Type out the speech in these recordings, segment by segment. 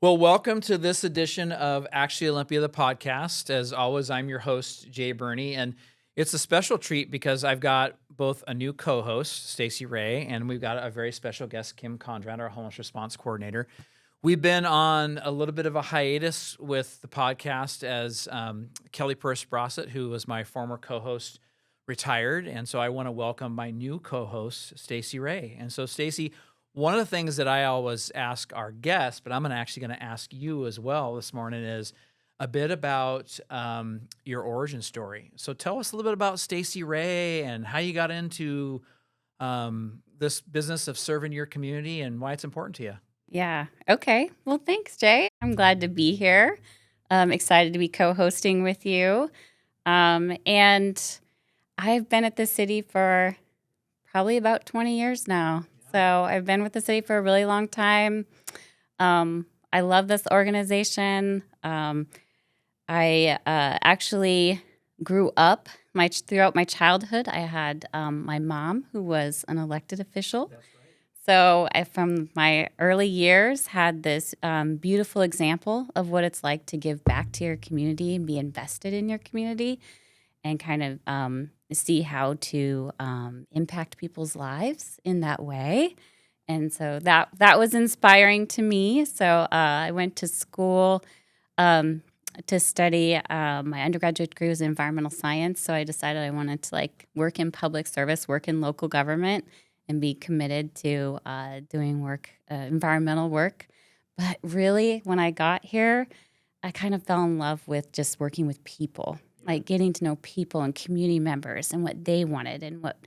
Well, welcome to this edition of Actually Olympia, the podcast. As always, I'm your host, Jay Burney, and it's a special treat because I've got both a new co-host, Stacey Ray, and we've got a very special guest, Kim Kondrat, our homeless response coordinator. We've been on a little bit of a hiatus with the podcast as Kelly Purse Brossett, who was my former co-host, retired, and so I want to welcome my new co-host, Stacey Ray. And so, Stacey, one of the things that I always ask our guests, but I'm actually going to ask you as well this morning, is a bit about your origin story. So tell us a little bit about Stacey Ray and how you got into this business of serving your community and why it's important to you. Yeah. Okay. Well, thanks, Jay. I'm glad to be here. I'm excited to be co-hosting with you. And I've been at the city for probably about 20 years now. So I've been with the city for a really long time. I love this organization. I actually grew up throughout my childhood. I had my mom, who was an elected official. That's right. So I, from my early years, had this beautiful example of what it's like to give back to your community and be invested in your community and kind of see how to impact people's lives in that way. And so that was inspiring to me. So I went to school to study. My undergraduate degree was in environmental science. So I decided I wanted to work in public service, work in local government, and be committed to doing work, environmental work. But really, when I got here, I kind of fell in love with just working with people, like getting to know people and community members and what they wanted and what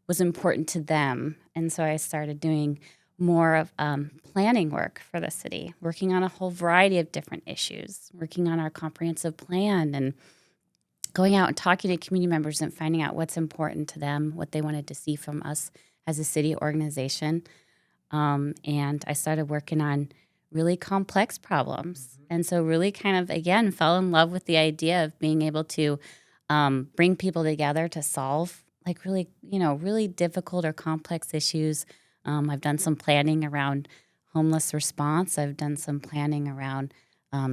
was important to them. And so I started doing more of planning work for the city, working on a whole variety of different issues, working on our comprehensive plan and going out and talking to community members and finding out what's important to them, what they wanted to see from us as a city organization. And I started working on really complex problems. And so really kind of, again, fell in love with the idea of being able to bring people together to solve really difficult or complex issues. I've done some planning around homeless response. I've done some planning around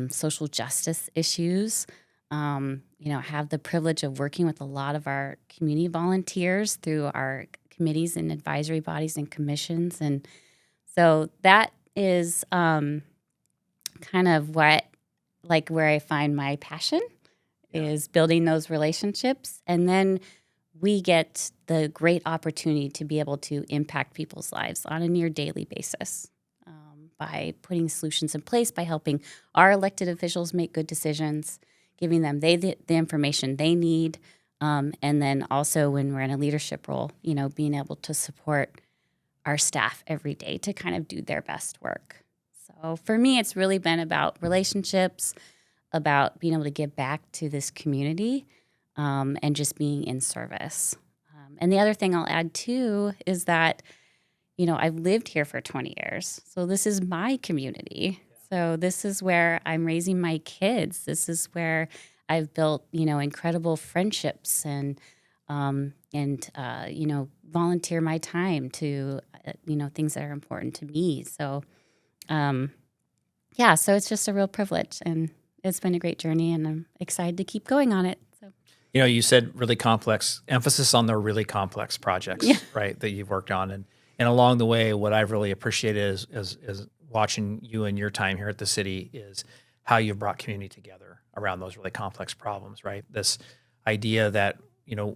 social justice issues. Have the privilege of working with a lot of our community volunteers through our committees and advisory bodies and commissions. And so that is kind of where I find my passion is building those relationships. And then we get the great opportunity to be able to impact people's lives on a near daily basis by putting solutions in place, by helping our elected officials make good decisions, giving them the information they need, and then also when we're in a leadership role, being able to support our staff every day to kind of do their best work. So for me, it's really been about relationships, about being able to give back to this community, and just being in service. And the other thing I'll add too is that, I've lived here for 20 years. So this is my community. So this is where I'm raising my kids. This is where I've built, incredible friendships and volunteer my time to, things that are important to me. So, so it's just a real privilege, and it's been a great journey, and I'm excited to keep going on it. So, You said really complex, emphasis on the really complex projects, right, that you've worked on. And along the way, what I've really appreciated is watching you and your time here at the city is how you've brought community together around those really complex problems, right? This idea that,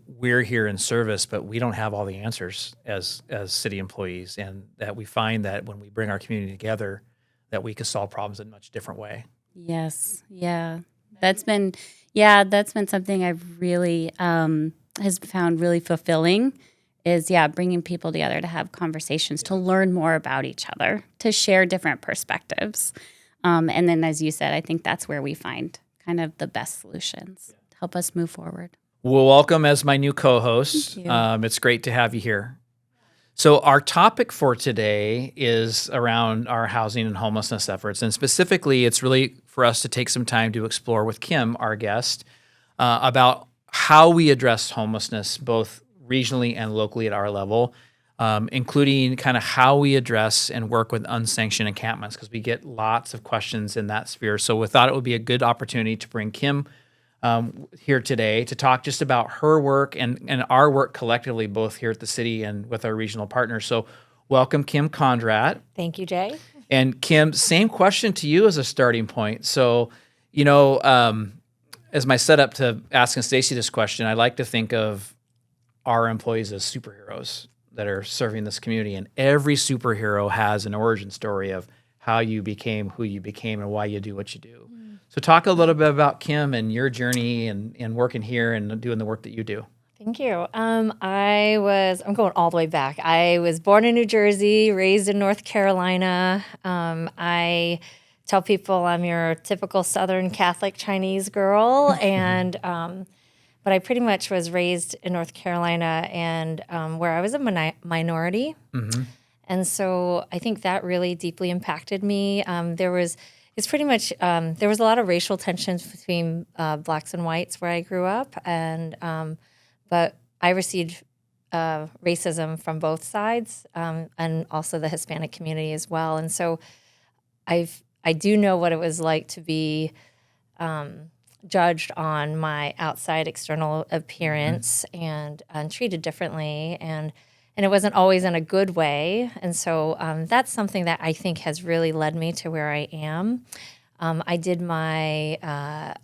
we're here in service, but we don't have all the answers as city employees, and that we find that when we bring our community together, that we can solve problems in a much different way. Yes. Yeah. That's been something I've really has found really fulfilling is, bringing people together to have conversations, to learn more about each other, to share different perspectives. And then, as you said, I think that's where we find kind of the best solutions to help us move forward. Well, welcome as my new co-host. Thank you. It's great to have you here. So our topic for today is around our housing and homelessness efforts. And specifically, it's really for us to take some time to explore with Kim, our guest, about how we address homelessness, both regionally and locally at our level. including kind of how we address and work with unsanctioned encampments, because we get lots of questions in that sphere. So we thought it would be a good opportunity to bring Kim here today to talk just about her work and our work collectively, both here at the city and with our regional partners. So welcome, Kim Kondrat. Thank you, Jay. And Kim, same question to you as a starting point. So, as my setup to asking Stacey this question, I like to think of our employees as superheroes that are serving this community. And every superhero has an origin story of how you became who you became and why you do what you do. So talk a little bit about Kim and your journey and working here and doing the work that you do. Thank you. I'm going all the way back. I was born in New Jersey, raised in North Carolina. I tell people I'm your typical Southern Catholic Chinese girl, but I pretty much was raised in North Carolina and where I was a minority. Mm-hmm. And so I think that really deeply impacted me. There was a lot of racial tensions between blacks and whites where I grew up, but I received racism from both sides, and also the Hispanic community as well. And so I do know what it was like to be judged on my outside external appearance and treated differently, and it wasn't always in a good way. And so that's something that I think has really led me to where I am. I did my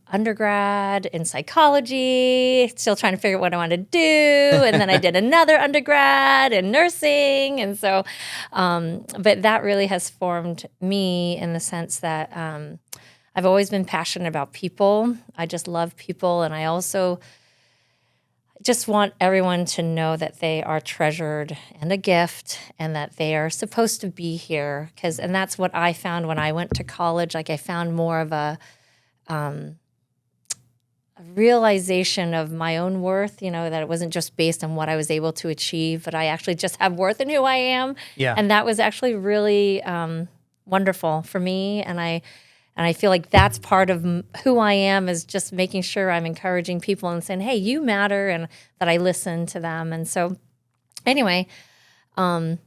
undergrad in psychology, still trying to figure out what I want to do. And then I did another undergrad in nursing. And so, but that really has formed me in the sense that I've always been passionate about people. I just love people. And I also just want everyone to know that they are treasured and a gift and that they are supposed to be here. And that's what I found when I went to college. Like, I found more of a realization of my own worth, that it wasn't just based on what I was able to achieve, but I actually just have worth in who I am. Yeah. And that was actually really wonderful for me. And I feel like that's part of who I am, is just making sure I'm encouraging people and saying, hey, you matter, and that I listen to them. And so anyway, I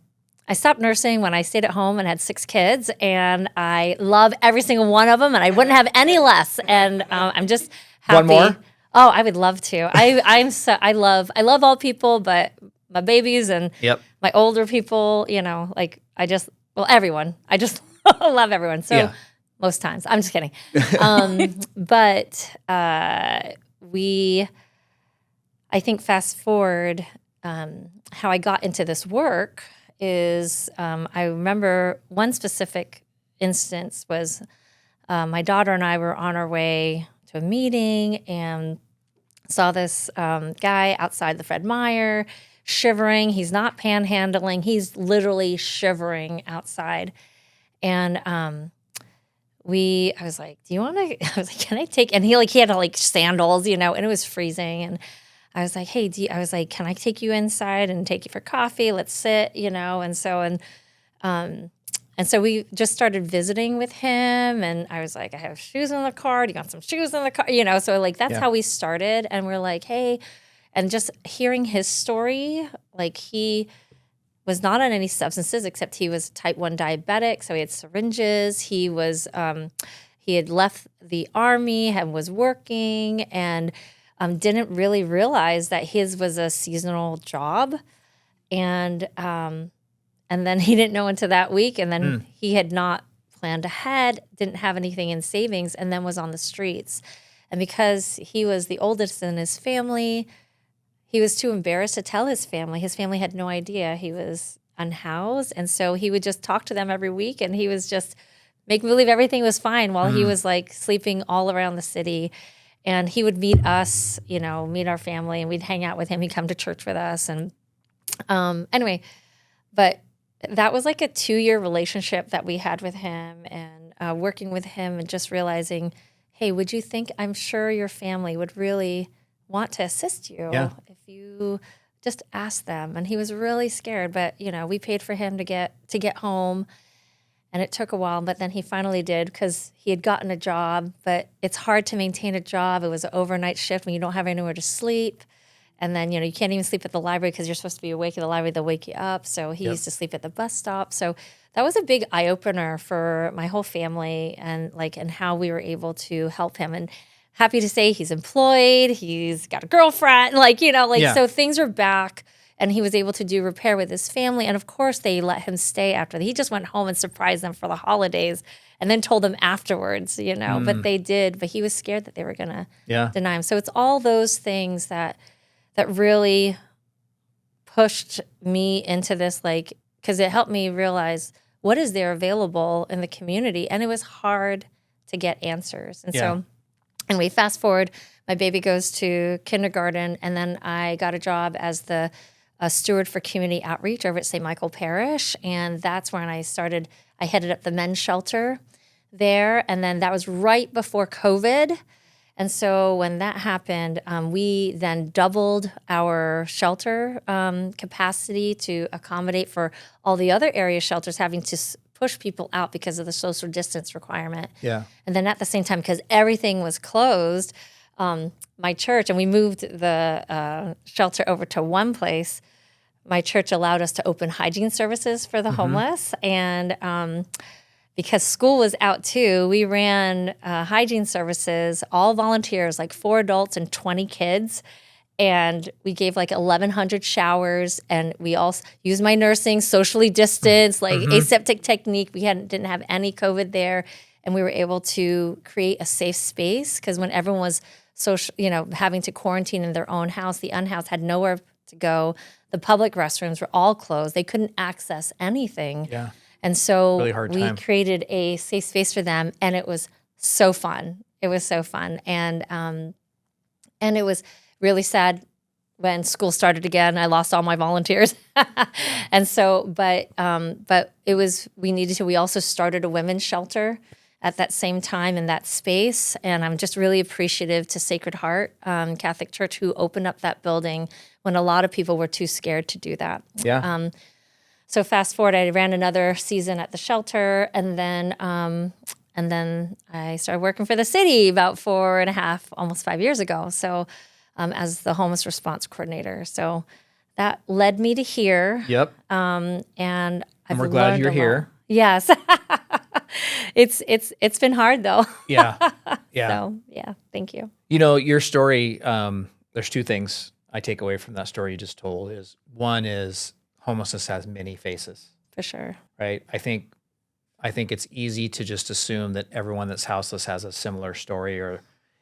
stopped nursing when I stayed at home and had 6 kids, and I love every single one of them, and I wouldn't have any less. And I'm just happy. One more? Oh, I would love to. I love all people, but my babies and my older people, everyone. I just love everyone. So. Yeah. Most times. I'm just kidding. But I think fast forward, how I got into this work is I remember one specific instance was my daughter and I were on our way to a meeting and saw this guy outside the Fred Meyer shivering. He's not panhandling. He's literally shivering outside. And I was like, do you want to, I was like, can I take, and he had sandals, and it was freezing. And I was like, hey, can I take you inside and take you for coffee? Let's sit, And so we just started visiting with him. And I was like, I have shoes in the car. Do you want some shoes in the car? So that's how we started. And we're like, hey, and just hearing his story, he was not on any substances, except he was type 1 diabetic, so he had syringes. He had left the Army and was working, and didn't really realize that his was a seasonal job, and then he didn't know until that week, and then he had not planned ahead, didn't have anything in savings, and then was on the streets. And because he was the oldest in his family, he was too embarrassed to tell his family. His family had no idea he was unhoused. And so he would just talk to them every week, and he was just make believe everything was fine while he was sleeping all around the city. And he would meet us, meet our family, and we'd hang out with him. He'd come to church with us. And anyway, but that was like a 2-year relationship that we had with him, and working with him and just realizing, hey, I'm sure your family would really want to assist you if you just ask them. And he was really scared, but we paid for him to get home, and it took a while, but then he finally did, because he had gotten a job. But it's hard to maintain a job. It was an overnight shift when you don't have anywhere to sleep, And then, you can't even sleep at the library because you're supposed to be awake at the library. They'll wake you up. So he used to sleep at the bus stop. So that was a big eye opener for my whole family and how we were able to help him. And happy to say he's employed. He's got a girlfriend, so things are back. And he was able to do repair with his family. And of course, they let him stay after. He just went home and surprised them for the holidays and then told them afterwards, But they did. But he was scared that they were going to deny him. So it's all those things that really pushed me into this, because it helped me realize what is there available in the community. And it was hard to get answers. And so we fast forward, my baby goes to kindergarten, and then I got a job as the steward for community outreach over at St. Michael Parish. And that's when I headed up the men's shelter there. And then that was right before COVID. And so when that happened, we then doubled our shelter capacity to accommodate for all the other area shelters having to push people out because of the social distance requirement. Yeah. And then at the same time, because everything was closed, my church, and we moved the shelter over to one place, my church allowed us to open hygiene services for the homeless. And because school was out too, we ran hygiene services, all volunteers, 4 adults and 20 kids. And we gave 1,100 showers, and we also used my nursing, socially distanced, aseptic technique. We didn't have any COVID there. And we were able to create a safe space because when everyone was having to quarantine in their own house, the unhoused had nowhere to go. The public restrooms were all closed. They couldn't access anything. Yeah. And so Really hard we time. created a safe space for them, and it was so fun. It was so fun. And it was really sad when school started again. I lost all my volunteers. And so, but we needed to. We also started a women's shelter at that same time in that space. And I'm just really appreciative to Sacred Heart Catholic Church, who opened up that building when a lot of people were too scared to do that. Yeah. So fast forward, I ran another season at the shelter, and then I started working for the city about 4.5, almost 5 years ago. So as the homeless response coordinator. So that led me to here. Yep. And we're glad you're here. Yes. It's been hard though. Yeah. Yeah. So yeah, thank you. Your story, there's 2 things I take away from that story you just told. One is homelessness has many faces. For sure. Right? I think it's easy to just assume that everyone that's houseless has a similar story,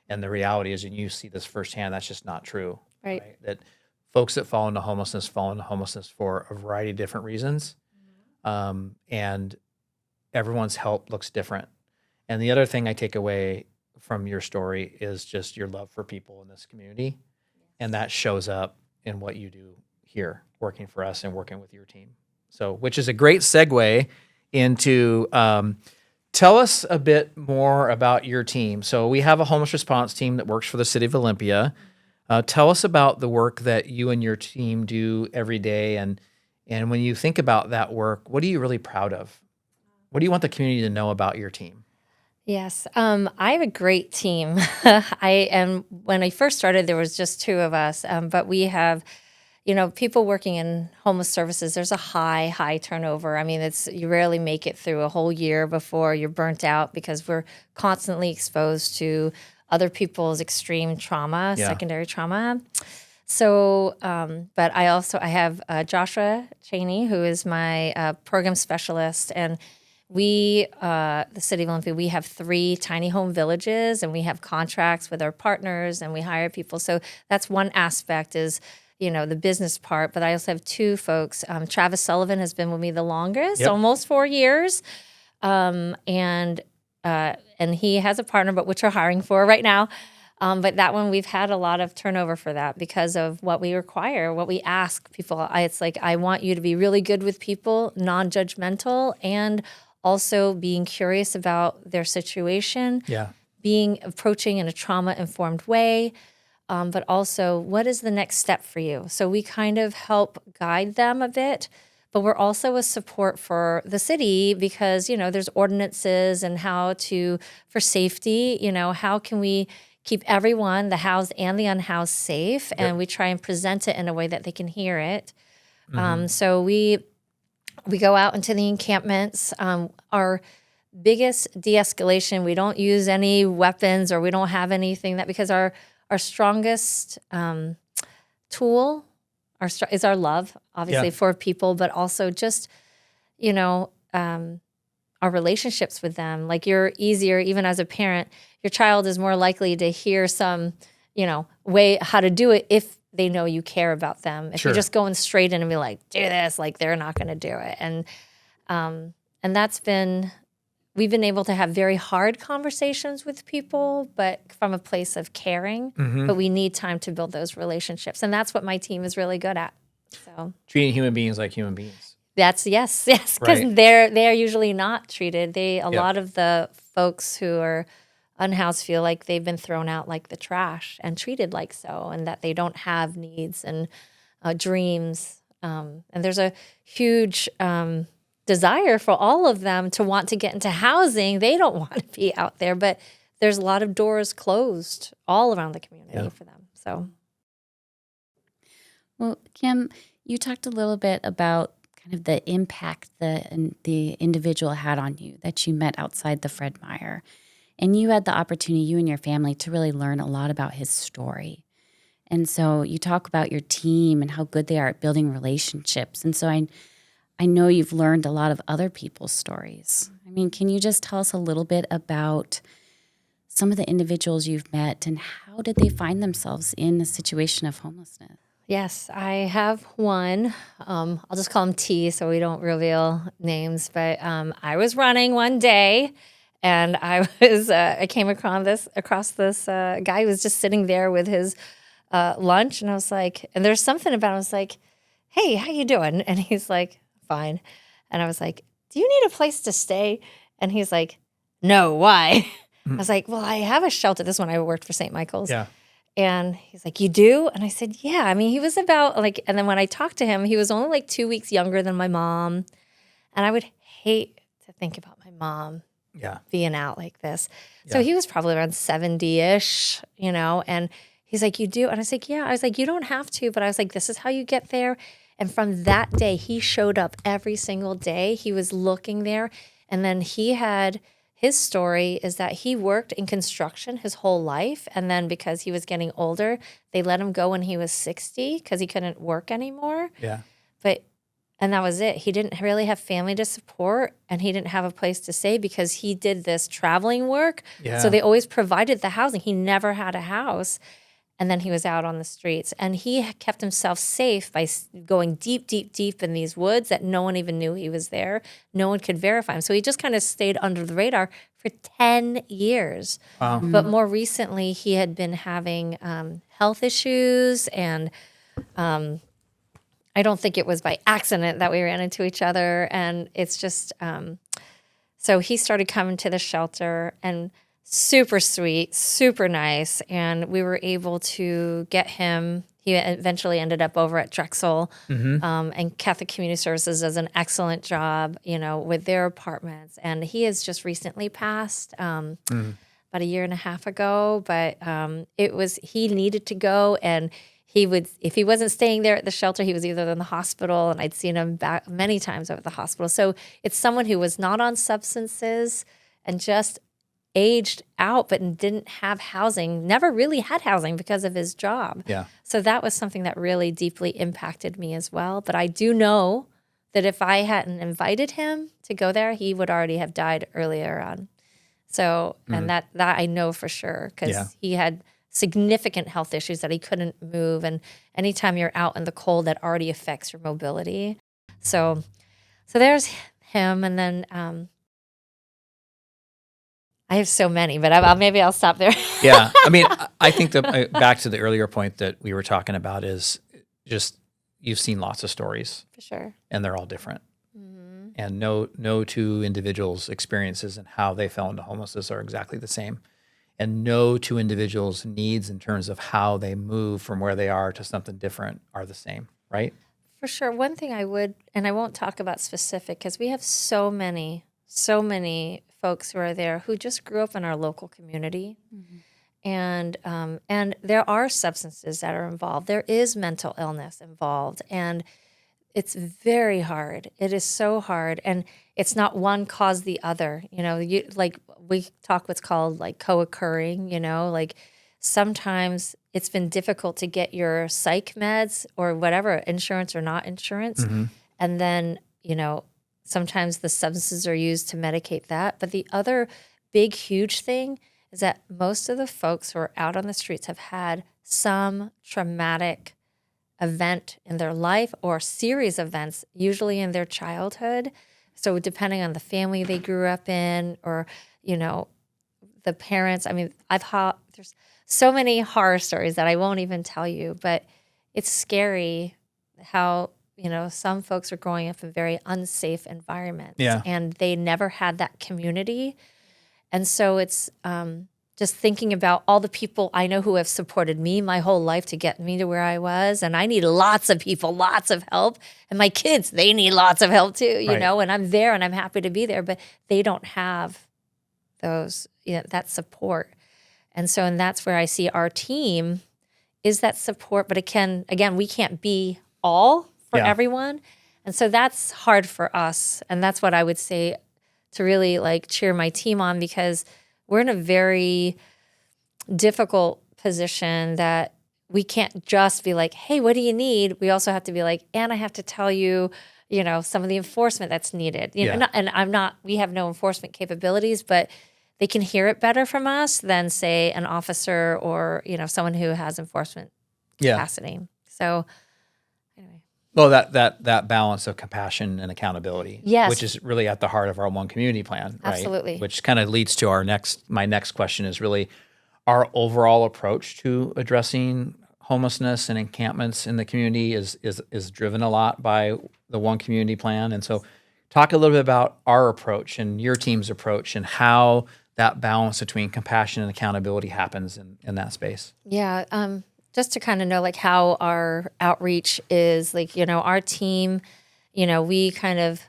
and the reality is, and you see this firsthand, that's just not true. Right. That folks that fall into homelessness for a variety of different reasons. And everyone's help looks different. And the other thing I take away from your story is just your love for people in this community. And that shows up in what you do here, working for us and working with your team. So, which is a great segue into, tell us a bit more about your team. So we have a homeless response team that works for the city of Olympia. Tell us about the work that you and your team do every day. And when you think about that work, what are you really proud of? What do you want the community to know about your team? Yes, I have a great team. When I first started, there was just 2 of us, but we have, people working in homeless services. There's a high turnover. I mean, you rarely make it through a whole year before you're burnt out because we're constantly exposed to other people's extreme trauma, secondary trauma. So, but I have Joshua Cheney, who is my program specialist, and we, the City of Olympia, we have 3 tiny home villages, and we have contracts with our partners, and we hire people. So that's one aspect is, the business part. But I also have 2 folks. Travis Sullivan has been with me the longest, almost 4 years, and he has a partner, but which we're hiring for right now. But that one, we've had a lot of turnover for that because of what we require, what we ask people. It's I want you to be really good with people, non-judgmental, and also being curious about their situation, approaching in a trauma-informed way, but also what is the next step for you? So we kind of help guide them a bit, but we're also a support for the city because, there's ordinances and for safety, how can we keep everyone, the housed and the unhoused, safe, and we try and present it in a way that they can hear it. So we go out into the encampments. Our biggest de-escalation, we don't use any weapons or we don't have anything that, because our strongest tool is our love, obviously, for people, but also just, our relationships with them. Like, you're easier, even as a parent, your child is more likely to hear some, way how to do it if they know you care about them. If you're just going straight in and be like, do this, like, they're not going to do it. And that's been, we've been able to have very hard conversations with people, but from a place of caring. But we need time to build those relationships. And that's what my team is really good at. So Treating human beings like human beings. That's yes, because they're usually not treated. A lot of the folks who are unhoused feel like they've been thrown out like the trash and treated like so, and that they don't have needs and dreams. And there's a huge desire for all of them to want to get into housing. They don't want to be out there, but there's a lot of doors closed all around the community for them. So, well, Kim, you talked a little bit about kind of the impact the individual had on you that you met outside the Fred Meyer. And you had the opportunity, you and your family, to really learn a lot about his story. And so you talk about your team and how good they are at building relationships. And so I know you've learned a lot of other people's stories. I mean, can you just tell us a little bit about some of the individuals you've met and how did they find themselves in a situation of homelessness? yes, I have one. I'll just call him T so we don't reveal names. But I was running one day, and I came across this guy who was just sitting there with his lunch, and I was like, and there's something about him, I was like, hey, how you doing? And he's like, fine. And I was like, do you need a place to stay? And he's like, no, why? I was like, well, I have a shelter. This one I worked for St. Michael's. Yeah. And he's like, you do? And I said, yeah. I mean, he was about like, and then when I talked to him, he was only like 2 weeks younger than my mom. And I would hate to think about my mom being out like this. So he was probably around 70-ish, and he's like, you do? And I was like, yeah. I was like, you don't have to. But I was like, this is how you get there. And from that day, he showed up every single day. He was looking there. And then his story is that he worked in construction his whole life. And then because he was getting older, they let him go when he was 60 because he couldn't work anymore. Yeah. And that was it. He didn't really have family to support, and he didn't have a place to stay because he did this traveling work. Yeah. So they always provided the housing. He never had a house. And then he was out on the streets. And he kept himself safe by going deep, deep, deep in these woods that no one even knew he was there. No one could verify him. So he just kind of stayed under the radar for 10 years. Wow. But more recently, he had been having health issues. And I don't think it was by accident that we ran into each other. And it's just, so he started coming to the shelter, and super sweet, super nice. And we were able to get him, he eventually ended up over at Drexel. And Catholic Community Services does an excellent job, with their apartments. And he has just recently passed about a year and a half ago. But he needed to go, and if he wasn't staying there at the shelter, he was either in the hospital, and I'd seen him back many times over at the hospital. So it's someone who was not on substances and just aged out, but didn't have housing, never really had housing because of his job. Yeah. So that was something that really deeply impacted me as well. But I do know that if I hadn't invited him to go there, he would already have died earlier on. So, and that I know for sure, because he had significant health issues that he couldn't move. And anytime you're out in the cold, that already affects your mobility. So there's him. And then, I have so many, but maybe I'll stop there. Yeah. I mean, I think back to the earlier point that we were talking about is just you've seen lots of stories. For sure. And they're all different. And no two individuals' experiences and how they fell into homelessness are exactly the same. And no two individuals' needs in terms of how they move from where they are to something different are the same, right? For sure. One thing I would, and I won't talk about specific because we have so many folks who are there who just grew up in our local community. And there are substances that are involved. There is mental illness involved, and it's very hard. It is so hard, and it's not one cause the other. You like we talk what's called like co-occurring. Like sometimes it's been difficult to get your psych meds or whatever, insurance or not insurance, and then sometimes the substances are used to medicate that. But the other big, huge thing is that most of the folks who are out on the streets have had some traumatic event in their life or series of events, usually in their childhood. So depending on the family they grew up in or, the parents. I mean, there's so many horror stories that I won't even tell you, but it's scary how, some folks are growing up in very unsafe environments and they never had that community. And so it's just thinking about all the people I know who have supported me my whole life to get me to where I was. And I need lots of people, lots of help. And my kids, they need lots of help too, and I'm there and I'm happy to be there, but they don't have those, that support. And that's where I see our team is that support. But again, we can't be all for everyone. And so that's hard for us. And that's what I would say to really like cheer my team on, because we're in a very difficult position that we can't just be like, hey, what do you need? We also have to be like, and I have to tell you, some of the enforcement that's needed. We have no enforcement capabilities, but they can hear it better from us than say an officer or, someone who has enforcement capacity. So anyway. Well, that balance of compassion and accountability, Yes. which is really at the heart of our One Community Plan, right? Absolutely. Which kind of leads to my next question is really our overall approach to addressing homelessness and encampments in the community is driven a lot by the One Community Plan. And so talk a little bit about our approach and your team's approach and how that balance between compassion and accountability happens in that space. Yeah. Just to kind of know like how our outreach is, like, our team, we kind of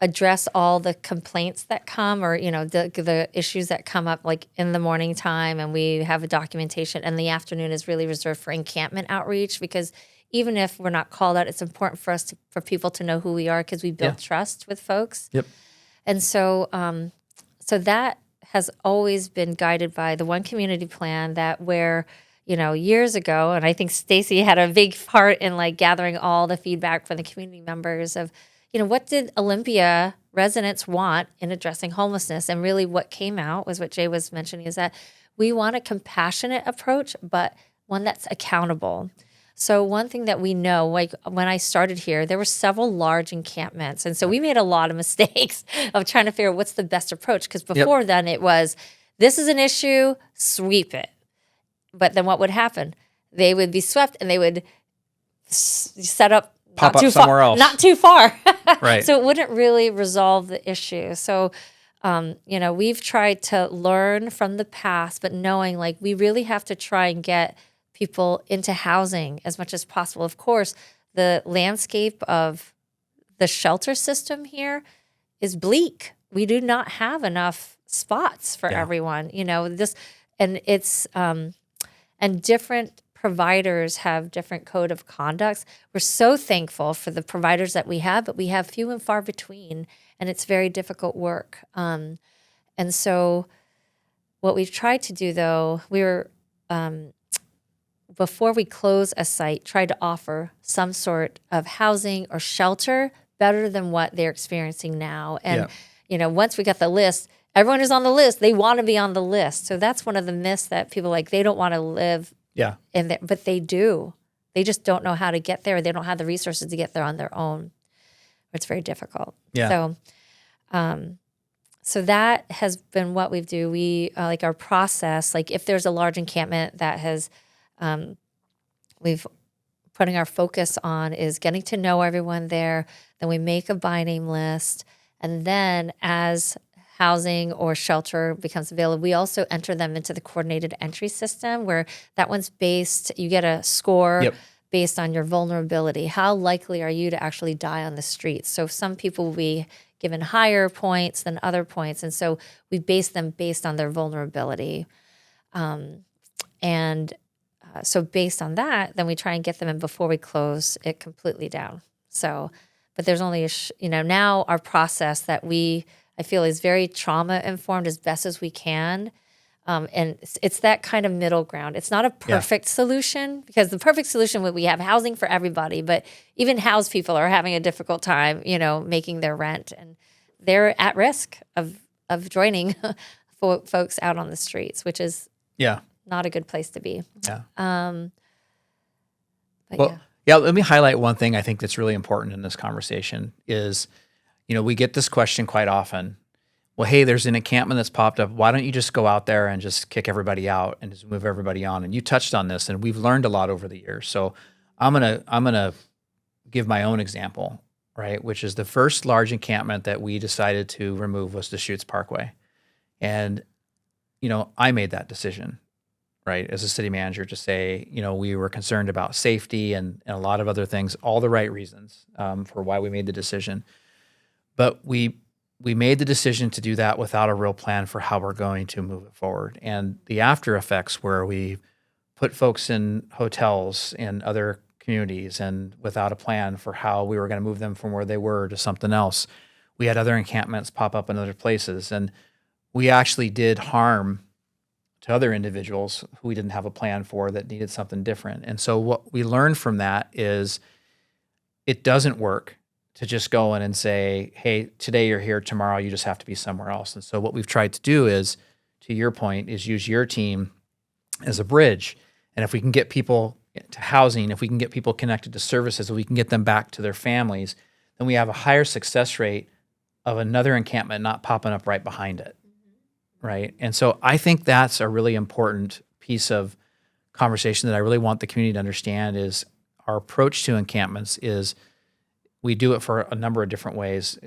address all the complaints that come or, the issues that come up like in the morning time, and we have a documentation, and the afternoon is really reserved for encampment outreach, because even if we're not called out, it's important for us for people to know who we are, because we build trust with folks. Yep. And so that has always been guided by the One Community Plan, that where, years ago, and I think Stacey had a big part in like gathering all the feedback from the community members of, what did Olympia residents want in addressing homelessness? And really what came out was what Jay was mentioning, is that we want a compassionate approach, but one that's accountable. So one thing that we know, like when I started here, there were several large encampments. And so we made a lot of mistakes of trying to figure out what's the best approach. Because before then it was, this is an issue, sweep it. But then what would happen? They would be swept and they would set up Pop up somewhere else. Not too far. Right. So it wouldn't really resolve the issue. So, we've tried to learn from the past, but knowing like we really have to try and get people into housing as much as possible. Of course, the landscape of the shelter system here is bleak. We do not have enough spots for everyone, and it's, and different providers have different code of conducts. We're so thankful for the providers that we have, but we have few and far between, and it's very difficult work. And so what we've tried to do, though, before we close a site, try to offer some sort of housing or shelter better than what they're experiencing now. And, once we got the list, everyone is on the list. They want to be on the list. So that's one of the myths that people they don't want to live in there, but they do. They just don't know how to get there. They don't have the resources to get there on their own. It's very difficult. Yeah. So that has been what we do. We our process, like if there's a large encampment that has, we've putting our focus on is getting to know everyone there. Then we make a by name list. And then as housing or shelter becomes available, we also enter them into the coordinated entry system, where that one's based, you get a score based on your vulnerability. How likely are you to actually die on the streets? So some people will be given higher points than other points. And so we base them based on their vulnerability. And so based on that, then we try and get them in before we close it completely down. So, but there's only now our process that I feel is very trauma informed as best as we can. And it's that kind of middle ground. It's not a perfect solution, because the perfect solution would we have housing for everybody, but even housed people are having a difficult time, making their rent, and they're at risk of joining folks out on the streets, which is not a good place to be. Yeah. But Well, let me highlight one thing I think that's really important in this conversation is, we get this question quite often. Well, hey, there's an encampment that's popped up. Why don't you just go out there and just kick everybody out and just move everybody on? And you touched on this, and we've learned a lot over the years. So I'm gonna give my own example, right? Which is the first large encampment that we decided to remove was the Deschutes Parkway, and I made that decision, right, as a city manager, to say, we were concerned about safety and a lot of other things, all the right reasons for why we made the decision, but we made the decision to do that without a real plan for how we're going to move it forward. And the after effects, where we put folks in hotels in other communities and without a plan for how we were going to move them from where they were to something else. We had other encampments pop up in other places. And we actually did harm to other individuals who we didn't have a plan for that needed something different. And so what we learned from that is it doesn't work to just go in and say, hey, today you're here, tomorrow you just have to be somewhere else. And so what we've tried to do is, to your point, is use your team as a bridge. And if we can get people to housing, if we can get people connected to services, if we can get them back to their families, then we have a higher success rate of another encampment not popping up right behind it, right? And so I think that's a really important piece of conversation that I really want the community to understand is our approach to encampments is we do it for a number of different ways.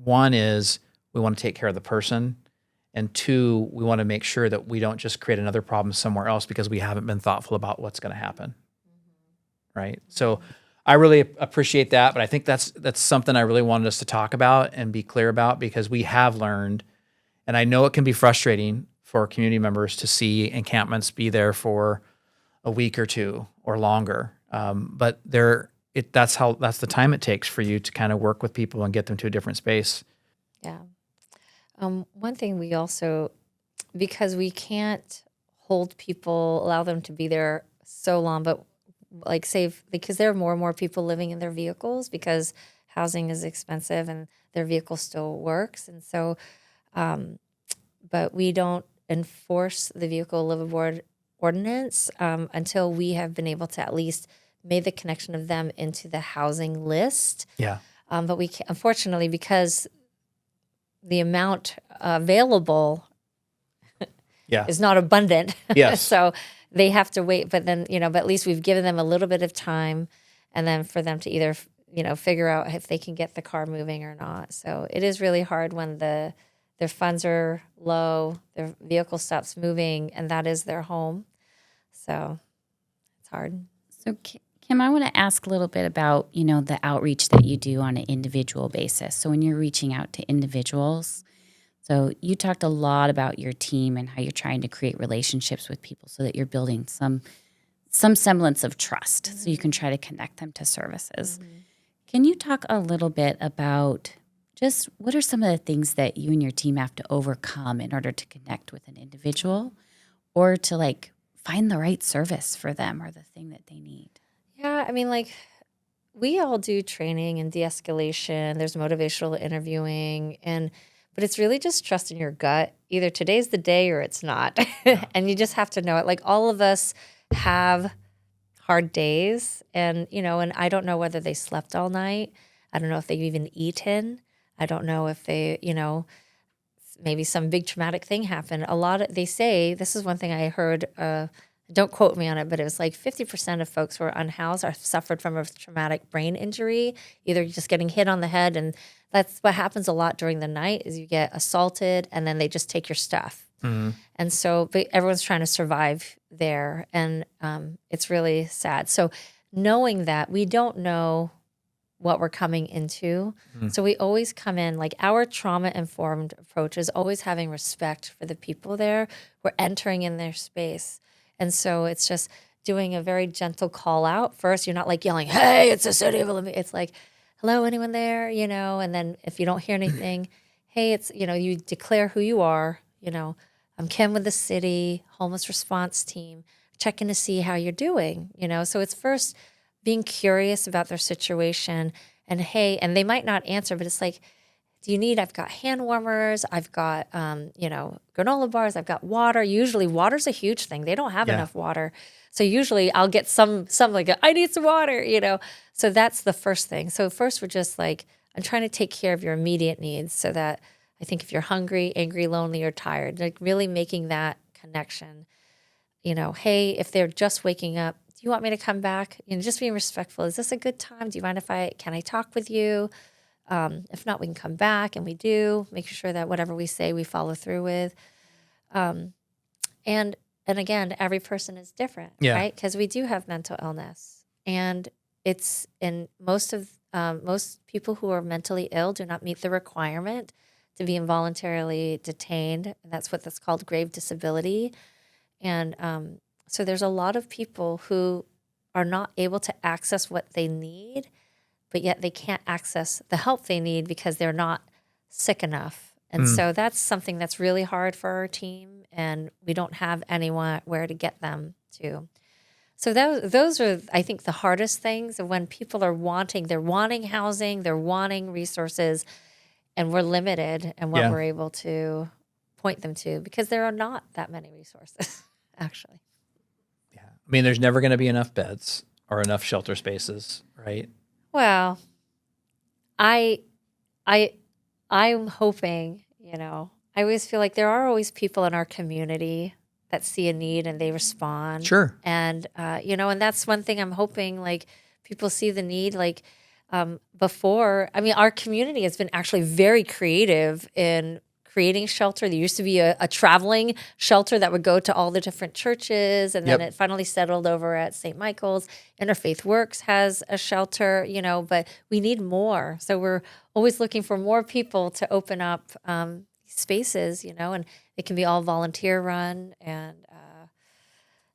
One is we want to take care of the person. And two, we want to make sure that we don't just create another problem somewhere else because we haven't been thoughtful about what's going to happen. Right? So I really appreciate that, but I think that's something I really wanted us to talk about and be clear about, because we have learned, and I know it can be frustrating for community members to see encampments be there for a week or two or longer. But that's the time it takes for you to kind of work with people and get them to a different space. Yeah. One thing we also, because we can't hold people, allow them to be there so long, but because there are more and more people living in their vehicles because housing is expensive and their vehicle still works. And so, but we don't enforce the vehicle live aboard ordinance until we have been able to at least made the connection of them into the housing list. Yeah. But we can't, unfortunately, because the amount available is not abundant. Yes. So they have to wait. But then, but at least we've given them a little bit of time, and then for them to either, figure out if they can get the car moving or not. So it is really hard when their funds are low, their vehicle stops moving, and that is their home. So it's hard. So Kim, I want to ask a little bit about, the outreach that you do on an individual basis. So when you're reaching out to individuals, so you talked a lot about your team and how you're trying to create relationships with people so that you're building some semblance of trust, so you can try to connect them to services. Can you talk a little bit about just what are some of the things that you and your team have to overcome in order to connect with an individual or to find the right service for them or the thing that they need? Yeah, I mean, we all do training and de-escalation. There's motivational interviewing, but it's really just trusting your gut. Either today's the day or it's not. And you just have to know it. All of us have hard days, and I don't know whether they slept all night. I don't know if they've even eaten. I don't know if they, maybe some big traumatic thing happened. They say, this is one thing I heard, don't quote me on it, but it was 50% of folks who are unhoused suffered from a traumatic brain injury, either just getting hit on the head. And that's what happens a lot during the night is you get assaulted and then they just take your stuff. Mm-hmm. And so but everyone's trying to survive there. And it's really sad. So knowing that, we don't know what we're coming into. Mm. So we always come in, like our trauma-informed approach is always having respect for the people there. We're entering in their space. And so it's just doing a very gentle call out. First, you're not like yelling, hey, it's the city of Olympia. It's like, hello, anyone there? You know, and then if you don't hear anything, hey, it's, you know, you declare who you are. You know, I'm Kim with the city homeless response team, checking to see how you're doing, you know? So it's first being curious about their situation and hey, and they might not answer, but it's like, do you need, I've got hand warmers, I've got, you know, granola bars, I've got water. Usually water's a huge thing. They don't have enough water. So usually I'll get some like, I need some water, you know? So that's the first thing. So first we're just like, I'm trying to take care of your immediate needs so that I think if you're hungry, angry, lonely, or tired, like really making that connection, you know, hey, if they're just waking up, do you want me to come back? You know, just being respectful. Is this a good time? Do you mind can I talk with you? If not, we can come back, and we do, making sure that whatever we say, we follow through with. And again, every person is different, right? Because we do have mental illness, and it's in most people who are mentally ill do not meet the requirement to be involuntarily detained, and that's called grave disability. And so there's a lot of people who are not able to access what they need, but yet they can't access the help they need because they're not sick enough. And so that's something that's really hard for our team, and we don't have anyone where to get them to. So those are, I think, the hardest things. When people are they're wanting housing, they're wanting resources, and we're limited in what we're able to point them to because there are not that many resources, actually. Yeah. I mean, there's never going to be enough beds or enough shelter spaces, right? Well, I'm hoping, you know, I always feel like there are always people in our community that see a need and they respond. Sure. And, you know, and that's one thing I'm hoping, like, people see the need, like, before. I mean, our community has been actually very creative in creating shelter. There used to be a traveling shelter that would go to all the different churches, and then it finally settled over at St. Michael's. Interfaith Works has a shelter, you know, but we need more. So we're always looking for more people to open up spaces, you know, and it can be all volunteer run, and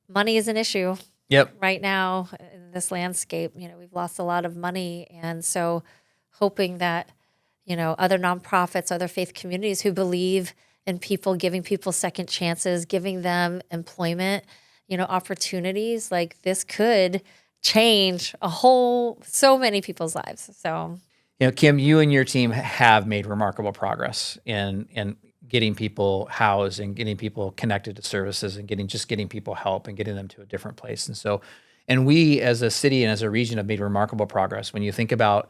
money is an issue. Right now in this landscape, you know, we've lost a lot of money. And so hoping that, you know, other nonprofits, other faith communities who believe in people, giving people second chances, giving them employment, you know, opportunities, like this could change so many people's lives. So, you know, Kim, you and your team have made remarkable progress in getting people housed and getting people connected to services and getting people help and getting them to a different place. And so, and we as a city and as a region have made remarkable progress. When you think about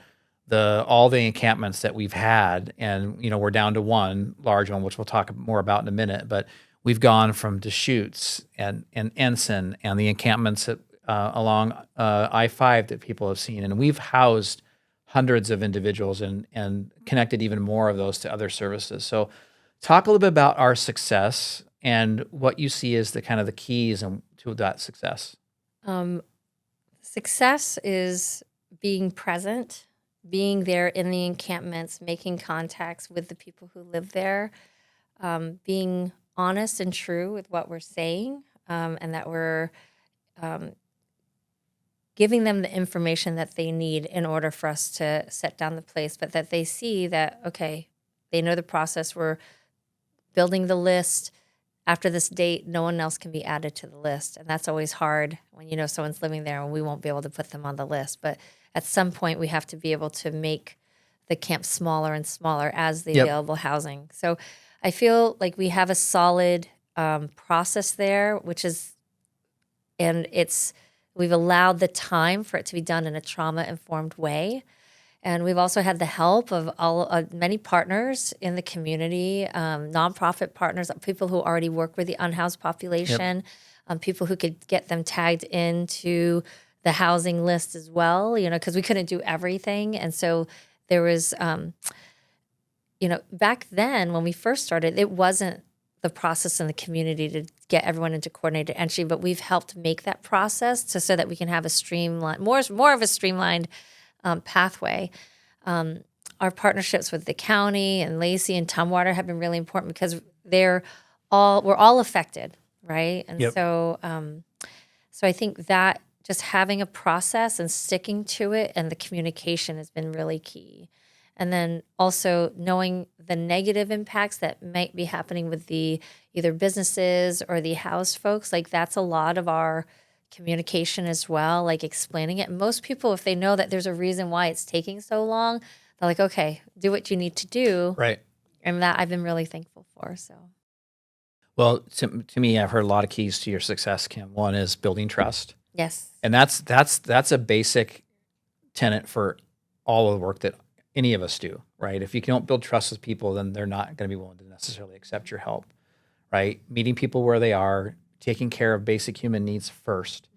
all the encampments that we've had, and, you know, we're down to one large one, which we'll talk more about in a minute, but we've gone from Deschutes and Ensign and the encampments along I-5 that people have seen. And we've housed hundreds of individuals and connected even more of those to other services. So talk a little bit about our success and what you see as the kind of the keys to that success. Success is being present, being there in the encampments, making contacts with the people who live there, being honest and true with what we're saying, and that we're giving them the information that they need in order for us to set down the place, but that they see that, okay, they know the process. We're building the list. After this date, no one else can be added to the list. And that's always hard when you know someone's living there and we won't be able to put them on the list. But at some point, we have to be able to make the camp smaller and smaller as the available housing. So I feel like we have a solid process there, we've allowed the time for it to be done in a trauma-informed way. And we've also had the help of many partners in the community, nonprofit partners, people who already work with the unhoused population, people who could get them tagged into the housing list as well, you know, because we couldn't do everything. And so there was, you know, back then when we first started, it wasn't the process in the community to get everyone into coordinated entry, but we've helped make that process so that we can have a streamlined, more of a streamlined pathway. Our partnerships with the county and Lacey and Tumwater have been really important because we're all affected, right? And Yep. so I think that just having a process and sticking to it and the communication has been really key. And then also knowing the negative impacts that might be happening with the either businesses or the house folks, like that's a lot of our communication as well, like explaining it. Most people, if they know that there's a reason why it's taking so long, they're like, okay, do what you need to do. Right. And that I've been really thankful for. So, Well, to me, I've heard a lot of keys to your success, Kim. One is building trust. yes. And that's a basic tenet for all of the work that any of us do, right? If you don't build trust with people, then they're not going to be willing to necessarily accept your help, right? Meeting people where they are, taking care of basic human needs first,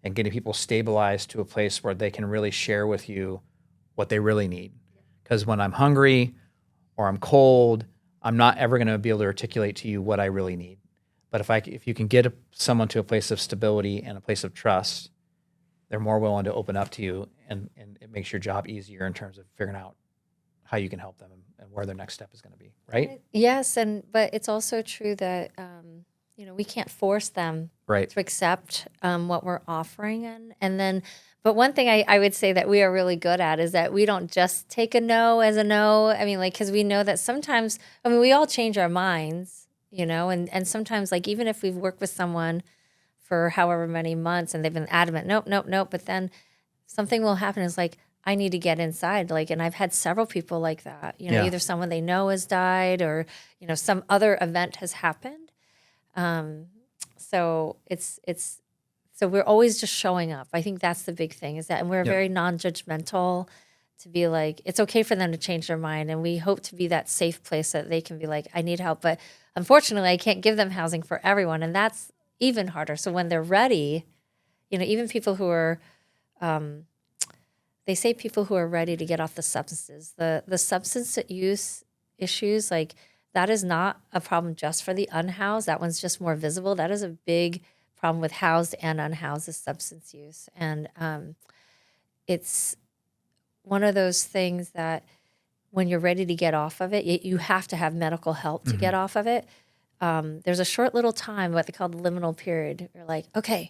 and getting people stabilized to a place where they can really share with you what they really need. Because when I'm hungry or I'm cold, I'm not ever going to be able to articulate to you what I really need. But if you can get someone to a place of stability and a place of trust, they're more willing to open up to you, and it makes your job easier in terms of figuring out how you can help them and where their next step is going to be, right? Yes, but it's also true that we can't force them Right. to accept what we're offering, and then. But one thing I would say that we are really good at is that we don't just take a no as a no. I mean, like, because we know that sometimes, we all change our minds, and sometimes, like, even if we've worked with someone for however many months and they've been adamant, nope, nope, nope, but then something will happen. It's like, I need to get inside. Like, and I've had several people like that, Yeah. either someone they know has died or, some other event has happened. So so we're always just showing up. I think that's the big thing is that, and we're Yep. very non-judgmental to be like, it's okay for them to change their mind. And we hope to be that safe place that they can be like, I need help. But unfortunately, I can't give them housing for everyone. And that's even harder. So when they're ready, even people who are, they say people who are ready to get off the substances, the substance use issues, like that is not a problem just for the unhoused. That one's just more visible. That is a big problem with housed and unhoused is substance use. And it's one of those things that when you're ready to get off of it, you have to have medical help to get off of it. There's a short little time, what they call the liminal period. You're like, okay,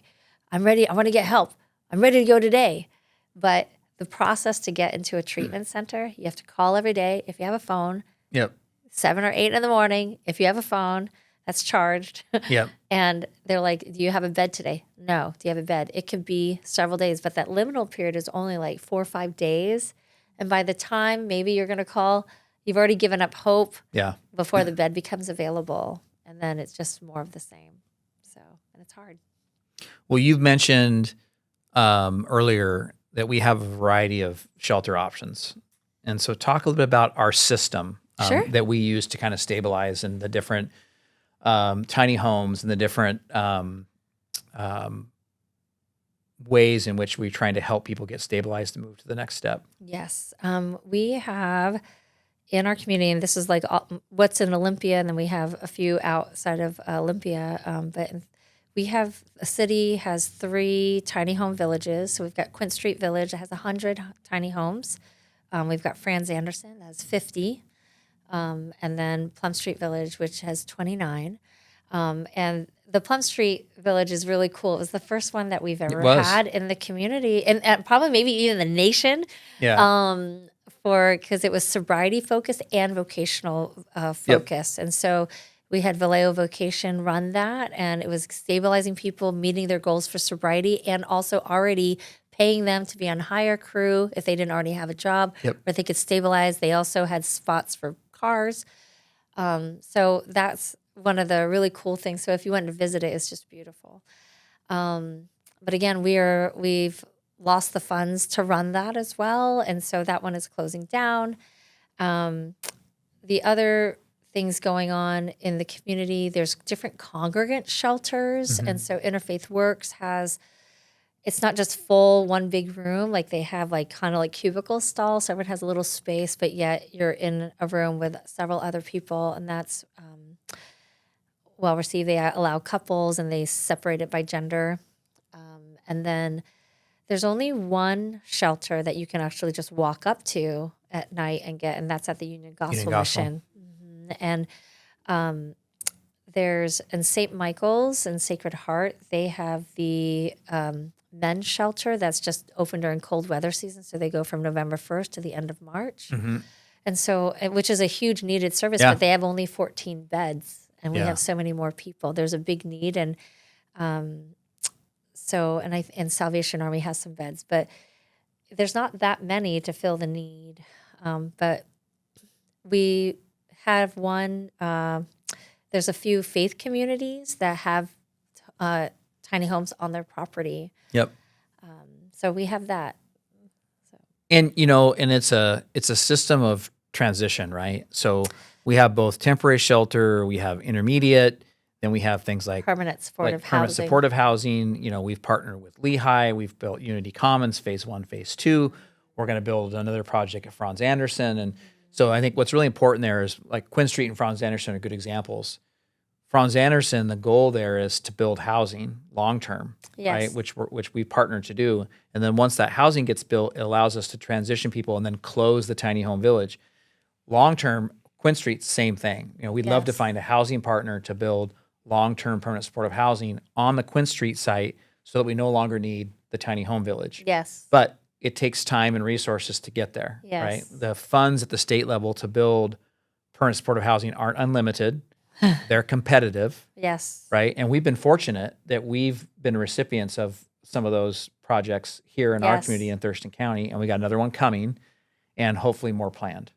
I'm ready. I want to get help. I'm ready to go today. But the process to get into a treatment center, you have to call every day if you have a phone, Yep. 7 or 8 in the morning. If you have a phone, that's charged. Yep. And they're like, do you have a bed today? No. Do you have a bed? It could be several days, but that liminal period is only like 4 or 5 days. And by the time maybe you're going to call, you've already given up hope Yeah. before the bed becomes available. And then it's just more of the same. So, and it's hard. Well, you've mentioned earlier that we have a variety of shelter options. And so talk a little bit about our system Sure. that we use to kind of stabilize and the different tiny homes and the different ways in which we're trying to help people get stabilized and move to the next step. Yes. We have in our community, and this is like what's in Olympia, and then we have a few outside of Olympia. But we have a city has 3 tiny home villages. So we've got Quint Street Village that has 100 tiny homes. We've got Franz Anderson that has 50. And then Plum Street Village, which has 29. And the Plum Street Village is really cool. It was the first one that we've ever had in the community, and probably maybe even the nation. Yeah. Because it was sobriety focused and vocational focused. And so we had Vallejo Vocation run that, and it was stabilizing people, meeting their goals for sobriety, and also already paying them to be on hire crew if they didn't already have a job, Yep. where they could stabilize. They also had spots for cars. So that's one of the really cool things. So if you went to visit it, it's just beautiful. But again, we've lost the funds to run that as well. And so that one is closing down. The other things going on in the community, there's different congregant shelters. And so Interfaith Works has, it's not just full one big room, like they have like kind of like cubicle stalls. So everyone has a little space, but yet you're in a room with several other people. And that's well received. They allow couples and they separate it by gender. And then there's only one shelter that you can actually just walk up to at night and get, and that's at the Union Gospel Gospel. Mission. And there's in St. Michael's and Sacred Heart, they have the men's shelter that's just open during cold weather season. So they go from November 1st to the end of March. And so, which is a huge needed service, Yeah. but they have only 14 beds and we Yeah. have so many more people. There's a big need. And and Salvation Army has some beds, but there's not that many to fill the need. But we have one, there's a few faith communities that have tiny homes on their property. Yep. So we have that. And and it's a system of transition, right? So we have both temporary shelter, we have intermediate, then we have things like Permanent supportive permanent housing. supportive housing. We've partnered with Lehigh, we've built Unity Commons phase 1, phase 2. We're going to build another project at Franz Anderson, and so I think what's really important there is like Quinn Street and Franz Anderson are good examples. Franz Anderson, the goal there is to build housing long term, Yes. right? Which we partnered to do, and then once that housing gets built, it allows us to transition people and then close the tiny home village. Long term, Quinn Street, same thing. We'd love to Yes. find a housing partner to build long term permanent supportive housing on the Quinn Street site, so that we no longer need the tiny home village. Yes. But it takes time and resources to get there, Yes. right? The funds at the state level to build permanent supportive housing aren't unlimited. They're competitive, Yes. right? And we've been fortunate that we've been recipients of some of those projects here in our Yes. community in Thurston County, and we got another one coming, and hopefully more planned,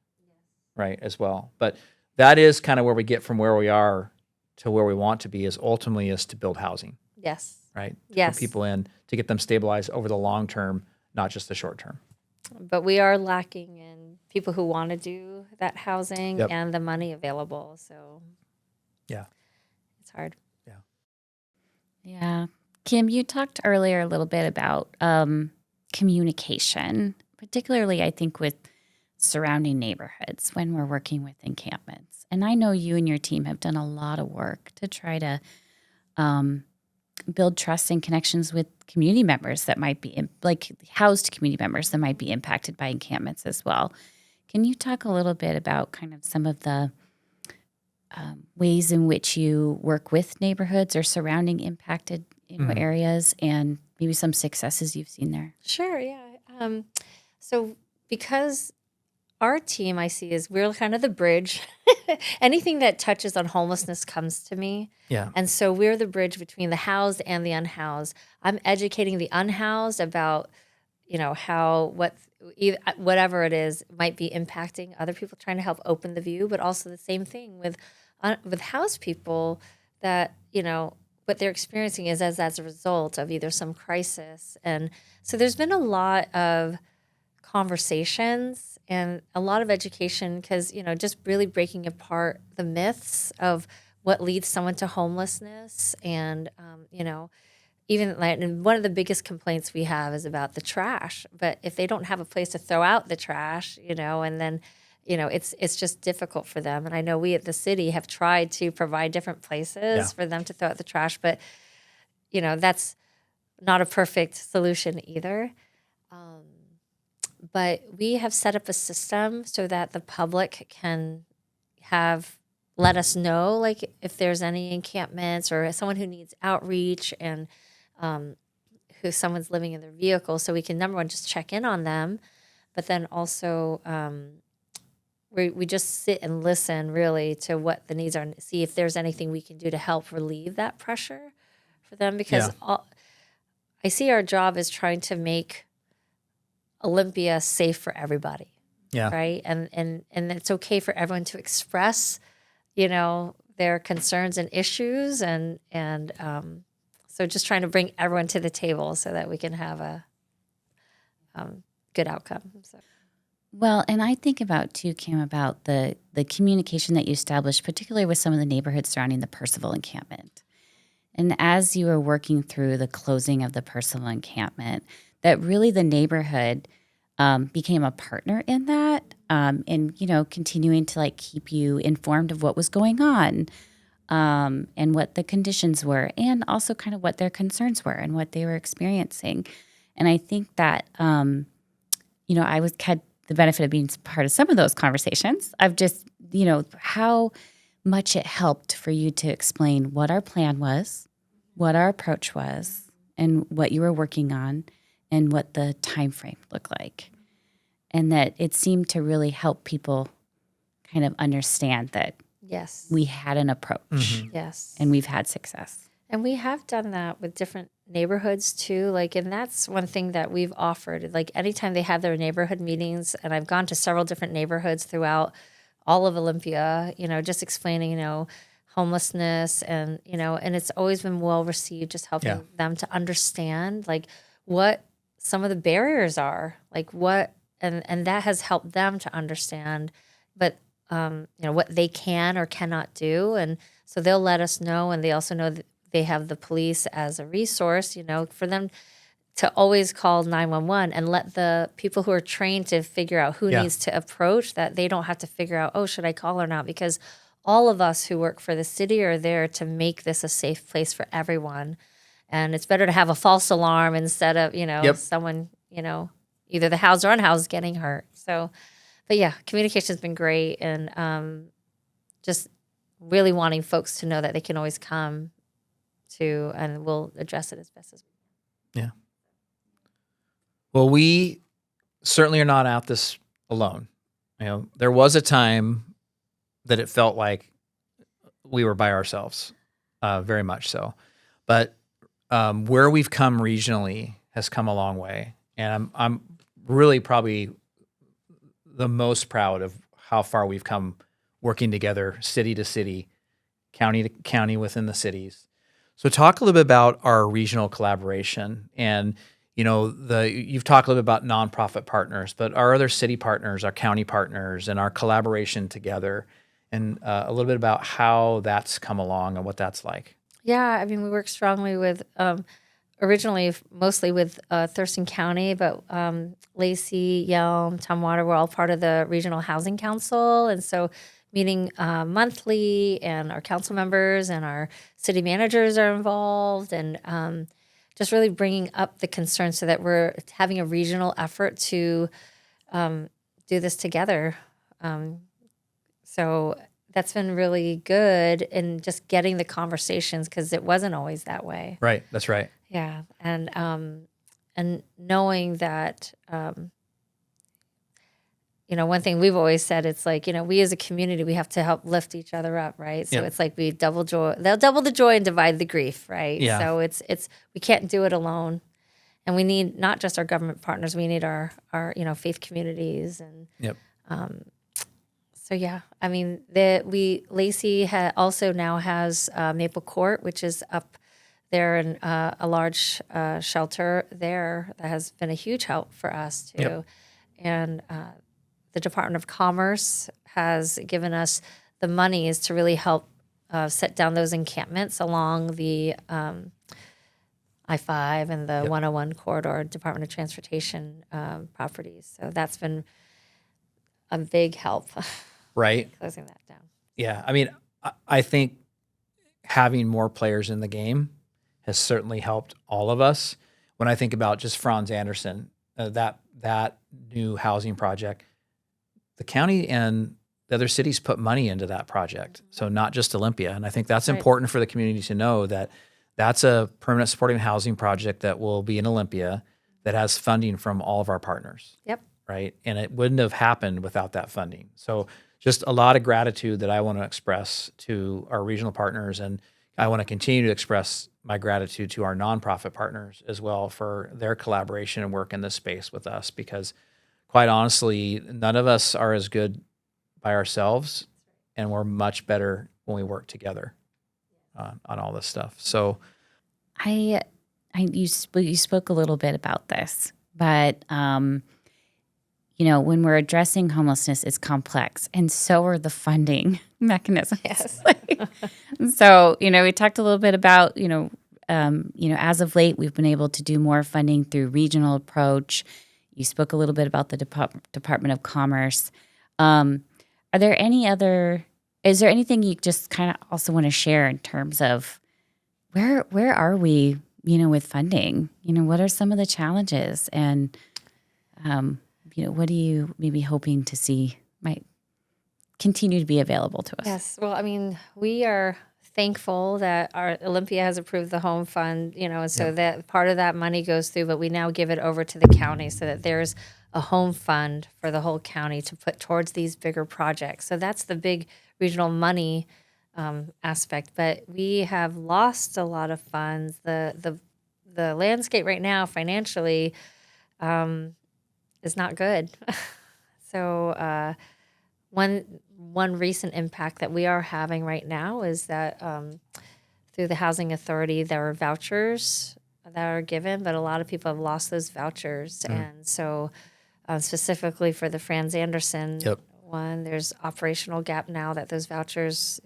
right, as well. But that is kind of where we get from where we are to where we want to be, is ultimately is to build housing, Yes. right? To Yes. put people in, to get them stabilized over the long term, not just the short term. But we are lacking in people who want to do that housing Yep. and the money available. So Yeah. it's hard. Yeah. Kim, you talked earlier a little bit about communication, particularly I think with surrounding neighborhoods when we're working with encampments. And I know you and your team have done a lot of work to try to build trust and connections with community members that might be housed community members that might be impacted by encampments as well. Can you talk a little bit about kind of some of the ways in which you work with neighborhoods or surrounding impacted areas, and maybe some successes you've seen there? Sure. Yeah. So because our team, I see, is we're kind of the bridge. Anything that touches on homelessness comes to me. Yeah. And so we're the bridge between the housed and the unhoused. I'm educating the unhoused about, whatever it is might be impacting other people, trying to help open the view, but also the same thing with housed people that, what they're experiencing is as a result of either some crisis. And so there's been a lot of conversations and a lot of education because, just really breaking apart the myths of what leads someone to homelessness. And, even and one of the biggest complaints we have is about the trash. But if they don't have a place to throw out the trash, and then, it's just difficult for them. And I know we at the city have tried to provide different places for them to throw out the trash, but, that's not a perfect solution either. But we have set up a system so that the public can let us know, like if there's any encampments or someone who needs outreach and who someone's living in their vehicle, so we can, number one, just check in on them, but then also we just sit and listen really to what the needs are and see if there's anything we can do to help relieve that pressure for them. Because I see our job is trying to make Olympia safe for everybody. Yeah. Right. And it's okay for everyone to express, their concerns and issues. And so just trying to bring everyone to the table so that we can have a good outcome. So. Well, and I think about too, Kim, about the communication that you established, particularly with some of the neighborhoods surrounding the Percival encampment. And as you were working through the closing of the Percival encampment, that really the neighborhood became a partner in that, and continuing to keep you informed of what was going on, and what the conditions were, and also kind of what their concerns were and what they were experiencing. And I think that, I had the benefit of being part of some of those conversations of just, how much it helped for you to explain what our plan was, what our approach was, and what you were working on, and what the time frame looked like. And that it seemed to really help people kind of understand that Yes. we had an approach Yes. and we've had success. And we have done that with different neighborhoods too. And that's one thing that we've offered. Anytime they have their neighborhood meetings, and I've gone to several different neighborhoods throughout all of Olympia, just explaining, homelessness and it's always been well received, just helping them to understand what some of the barriers are, and that has helped them to understand, but what they can or cannot do. And so they'll let us know, and they also know that they have the police as a resource, for them to always call 911 and let the people who are trained to figure out who needs to approach, that they don't have to figure out, oh, should I call or not? Because all of us who work for the city are there to make this a safe place for everyone. And it's better to have a false alarm instead of, someone, either the housed or unhoused getting hurt. So, but yeah, communication's been great, and just really wanting folks to know that they can always come to, and we'll address it as best as we can. Yeah. Well, we certainly are not out this alone. There was a time that it felt like we were by ourselves, very much so. But where we've come regionally has come a long way, and I'm really probably the most proud of how far we've come working together, city to city, county to county within the cities. So talk a little bit about our regional collaboration, and you've talked a little bit about nonprofit partners, but our other city partners, our county partners, and our collaboration together, and a little bit about how that's come along and what that's like. Yeah, we work strongly with, originally mostly with Thurston County, but Lacey, Yelm, Tumwater were all part of the Regional Housing Council. And so meeting monthly, and our council members and our city managers are involved, and just really bringing up the concerns so that we're having a regional effort to do this together. So that's been really good in just getting the conversations, because it wasn't always that way. Right. That's right. Yeah. And knowing that, one thing we've always said, it's we as a community, we have to help lift each other up, right? So it's we double joy, they'll double the joy and divide the grief, right? Yeah. So it's we can't do it alone. And we need not just our government partners, we need our faith communities. And so yeah, Lacey also now has Maple Court, which is up there, in a large shelter there that has been a huge help for us too. Yep. And the Department of Commerce has given us the monies to really help set down those encampments along the I-5 and the 101 corridor, Department of Transportation properties. So that's been a big help. Right. Closing that down. Yeah. I think having more players in the game has certainly helped all of us. When I think about just Franz Anderson, that new housing project, the county and the other cities put money into that project. So not just Olympia. And I think that's important for the community to know, that that's a permanent supporting housing project that will be in Olympia that has funding from all of our partners. Yep. Right. And it wouldn't have happened without that funding. So just a lot of gratitude that I want to express to our regional partners. And I want to continue to express my gratitude to our nonprofit partners as well for their collaboration and work in this space with us, because quite honestly, none of us are as good by ourselves, and we're much better when we work together on all this stuff. So you spoke a little bit about this, but when we're addressing homelessness, it's complex, and so are the funding mechanisms. Yes. So, we talked a little bit about, as of late, we've been able to do more funding through regional approach. You spoke a little bit about the Department of Commerce. Is there anything you just kind of also want to share in terms of where are we with funding, what are some of the challenges, and what are you maybe hoping to see might continue to be available to us? Yes. Well, I mean, we are thankful that our Olympia has approved the home fund, and so that part of that money goes through, but we now give it over to the county so that there's a home fund for the whole county to put towards these bigger projects. So that's the big regional money aspect. But we have lost a lot of funds. The landscape right now financially is not good. So one recent impact that we are having right now is that through the Housing Authority, there are vouchers that are given, but a lot of people have lost those vouchers. And so specifically for the Franz Anderson one, there's operational gap now that those vouchers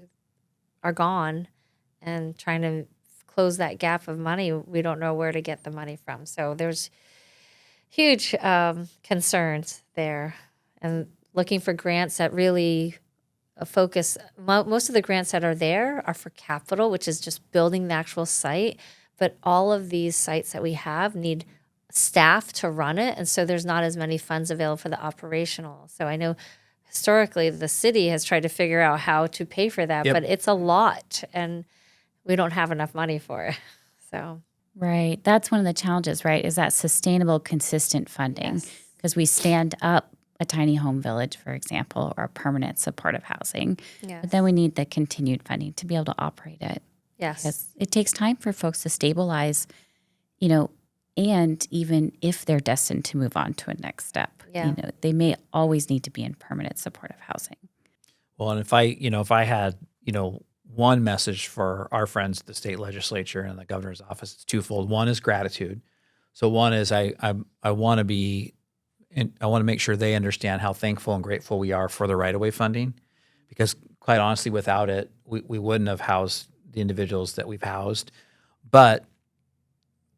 are gone, and trying to close that gap of money, we don't know where to get the money from. So there's huge concerns there, and looking for grants that really focus. Most of the grants that are there are for capital, which is just building the actual site. But all of these sites that we have need staff to run it, and so there's not as many funds available for the operational. So I know historically the city has tried to figure out how to pay for that, but it's a lot, and we don't have enough money for it. So Right. That's one of the challenges, right? Is that sustainable, consistent funding. Because we stand up a tiny home village, for example, or permanent supportive housing. But then we need the continued funding to be able to operate it. Yes. Because it takes time for folks to stabilize, and even if they're destined to move on to a next step, they may always need to be in permanent supportive housing. Well, and if I had, one message for our friends at the state legislature and the governor's office, it's twofold. One is gratitude. So one is I want to be, and I want to make sure they understand how thankful and grateful we are for the right-of-way funding, because quite honestly, without it, we wouldn't have housed the individuals that we've housed. But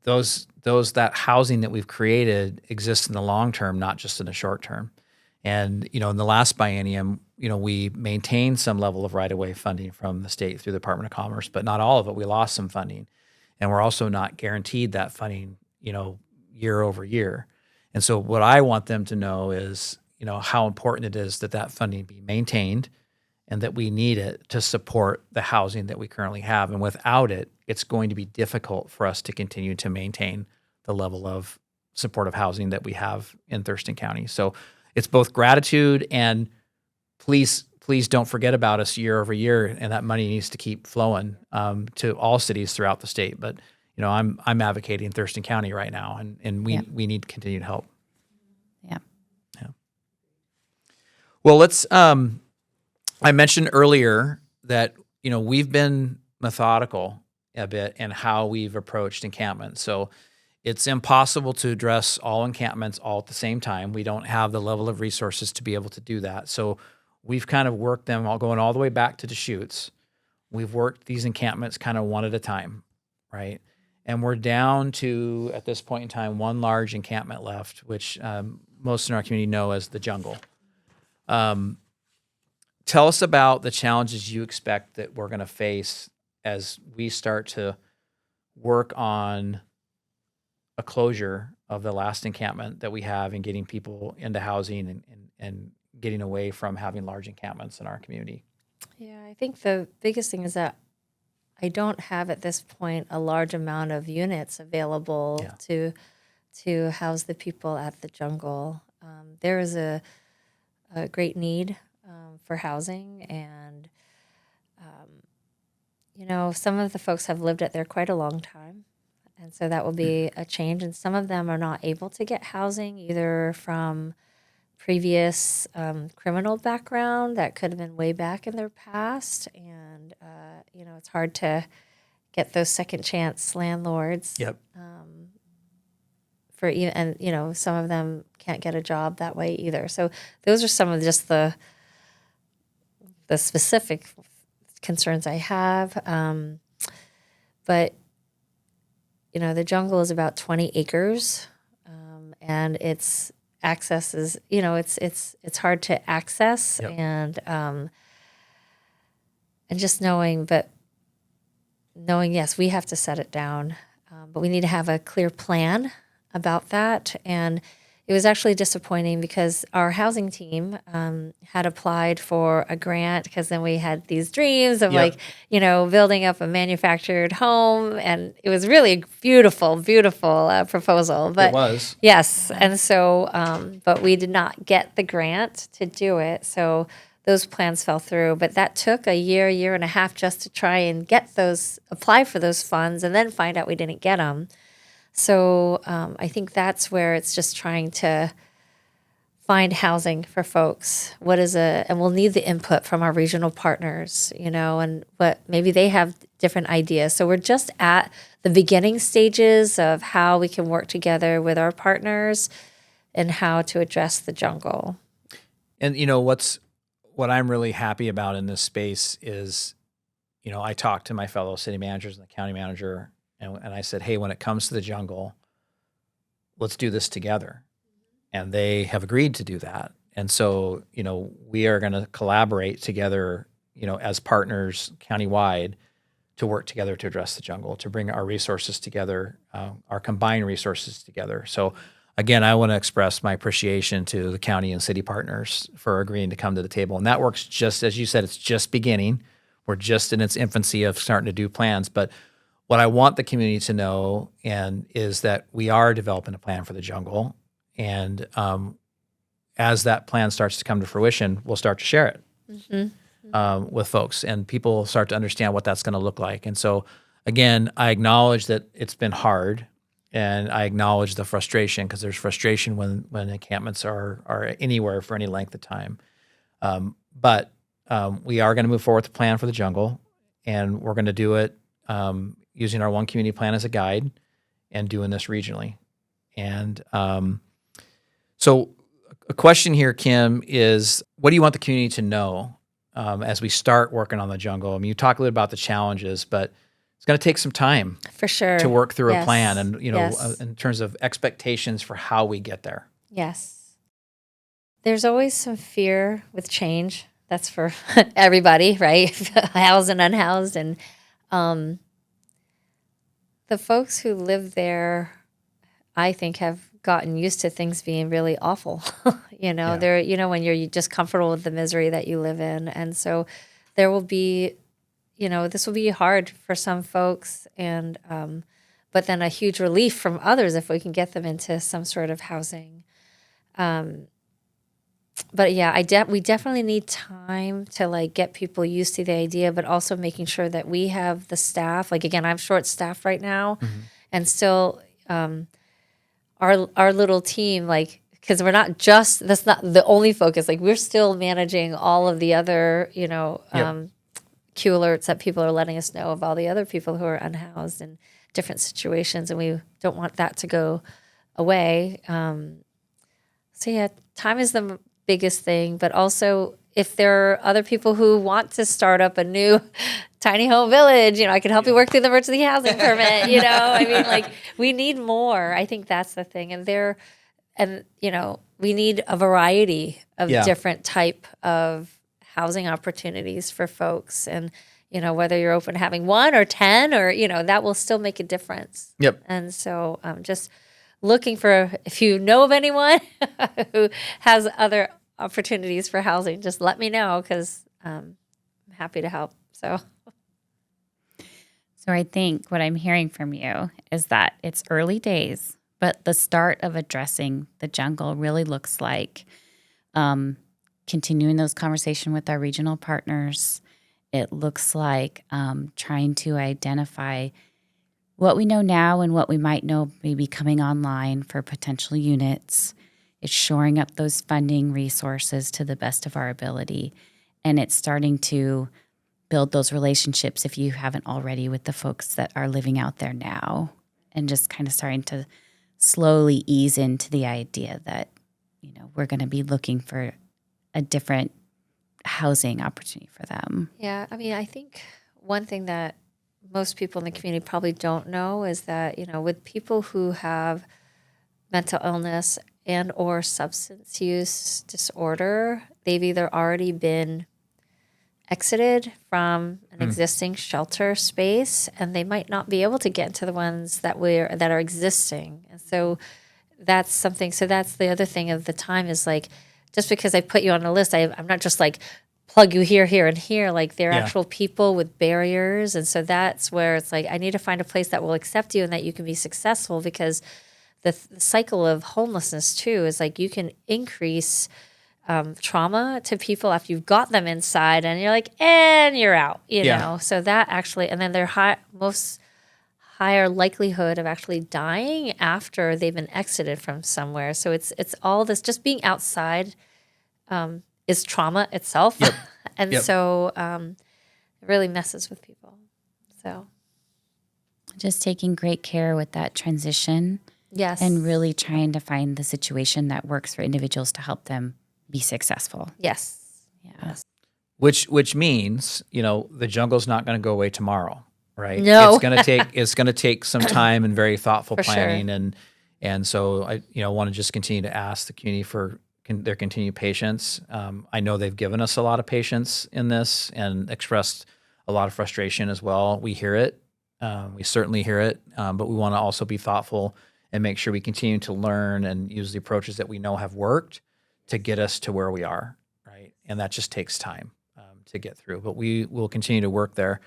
that housing that we've created exists in the long term, not just in the short term. And, in the last biennium, we maintained some level of right-of-way funding from the state through the Department of Commerce, but not all of it. We lost some funding. And we're also not guaranteed that funding, year over year. And so what I want them to know is, how important it is that funding be maintained, and that we need it to support the housing that we currently have. And without it, it's going to be difficult for us to continue to maintain the level of supportive housing that we have in Thurston County. So it's both gratitude and please don't forget about us year over year, and that money needs to keep flowing to all cities throughout the state. But I'm advocating Thurston County right now, and we need continued help. Yeah. Well, let's. I mentioned earlier that we've been methodical a bit in how we've approached encampments. So it's impossible to address all encampments all at the same time. We don't have the level of resources to be able to do that. So we've kind of worked them going all the way back to Deschutes. We've worked these encampments kind of one at a time, right? And we're down to, at this point in time, one large encampment left, which most in our community know as the Jungle. Tell us about the challenges you expect that we're going to face as we start to work on a closure of the last encampment that we have, and getting people into housing and getting away from having large encampments in our community. Yeah, I think the biggest thing is that I don't have at this point a large amount of units available to house the people at the Jungle. There is a great need for housing, and some of the folks have lived it there quite a long time, and so that will be a change. And some of them are not able to get housing, either from previous criminal background that could have been way back in their past, and it's hard to get those second chance landlords. Some of them can't get a job that way either. So those are some of just the specific concerns I have. But the Jungle is about 20 acres, and its access is, it's hard to access, and just knowing, yes, we have to set it down. but we need to have a clear plan about that. And it was actually disappointing because our housing team had applied for a grant because then we had these dreams of building up a manufactured home. And it was really a beautiful, beautiful proposal. But It was. Yes. And so, but we did not get the grant to do it. So those plans fell through. But that took a year and a half just to try and apply for those funds and then find out we didn't get them. So I think that's where it's just trying to find housing for folks. And we'll need the input from our regional partners, and what maybe they have different ideas. So we're just at the beginning stages of how we can work together with our partners and how to address the jungle. And what I'm really happy about in this space is, I talked to my fellow city managers and the county manager, and I said, hey, when it comes to the jungle, let's do this together. And they have agreed to do that. And so, we are going to collaborate together, as partners countywide to work together to address the jungle, to bring our resources together, our combined resources together. So again, I want to express my appreciation to the county and city partners for agreeing to come to the table. And that works just, as you said, it's just beginning. We're just in its infancy of starting to do plans. But what I want the community to know is that we are developing a plan for the jungle. And as that plan starts to come to fruition, we'll start to share it with folks, and people start to understand what that's going to look like. And so, again, I acknowledge that it's been hard, and I acknowledge the frustration, because there's frustration when encampments are anywhere for any length of time. But we are going to move forward with the plan for the jungle, and we're going to do it using our One Community Plan as a guide and doing this regionally. And so a question here, Kim, is what do you want the community to know as we start working on the jungle? I mean, you talk a little about the challenges, but it's going to take some time for sure to work through Yes. a plan, and Yes. In terms of expectations for how we get there. Yes. There's always some fear with change. That's for everybody, right? Housed and unhoused. And the folks who live there, I think, have gotten used to things being really awful. They're, when you're just comfortable with the misery that you live in. And so there will be, this will be hard for some folks, and but then a huge relief from others if we can get them into some sort of housing. But yeah, we definitely need time to get people used to the idea, but also making sure that we have the staff. Again, I'm short staffed right now, and still our little team, because we're not just, that's not the only focus. We're still managing all of the other, Q alerts that people are letting us know of all the other people who are unhoused in different situations, and we don't want that to go away. So yeah, time is the biggest thing, but also if there are other people who want to start up a new tiny home village, I can help you work through the emergency housing permit, I mean, we need more. I think that's the thing. And we need a variety of different type of housing opportunities for folks. And, whether you're open to having 1 or 10 or, that will still make a difference. Yep. And so just looking for, if you know of anyone who has other opportunities for housing, just let me know, because I'm happy to help. So I think what I'm hearing from you is that it's early days, but the start of addressing the jungle really looks like continuing those conversations with our regional partners. It looks like trying to identify what we know now and what we might know maybe coming online for potential units. It's shoring up those funding resources to the best of our ability. And it's starting to build those relationships, if you haven't already, with the folks that are living out there now. And just kind of starting to slowly ease into the idea that, we're going to be looking for a different housing opportunity for them. yeah, I mean, I think one thing that most people in the community probably don't know is that, with people who have mental illness and or substance use disorder, they've either already been exited from an existing shelter space, and they might not be able to get into the ones that are existing. And so that's something. So that's the other thing of the time is like, just because I put you on a list, I'm not just like plug you here, here, and here. Like they're actual people with barriers. And so that's where it's like, I need to find a place that will accept you and that you can be successful, because the cycle of homelessness too is like you can increase trauma to people after you've got them inside and you're like, and you're out, you know? So that actually, and then they're most higher likelihood of actually dying after they've been exited from somewhere. So it's all this, just being outside is trauma itself. And so it really messes with people. So just taking great care with that transition. Yes. And really trying to find the situation that works for individuals to help them be successful. Yes. Yeah. Which means, the jungle's not going to go away tomorrow, right? No. It's going to take some time and very thoughtful For planning. sure. And so I want to just continue to ask the community for their continued patience. I know they've given us a lot of patience in this and expressed a lot of frustration as well. We hear it. We certainly hear it. But we want to also be thoughtful and make sure we continue to learn and use the approaches that we know have worked to get us to where we are, right? And that just takes time to get through. But we will continue to work there.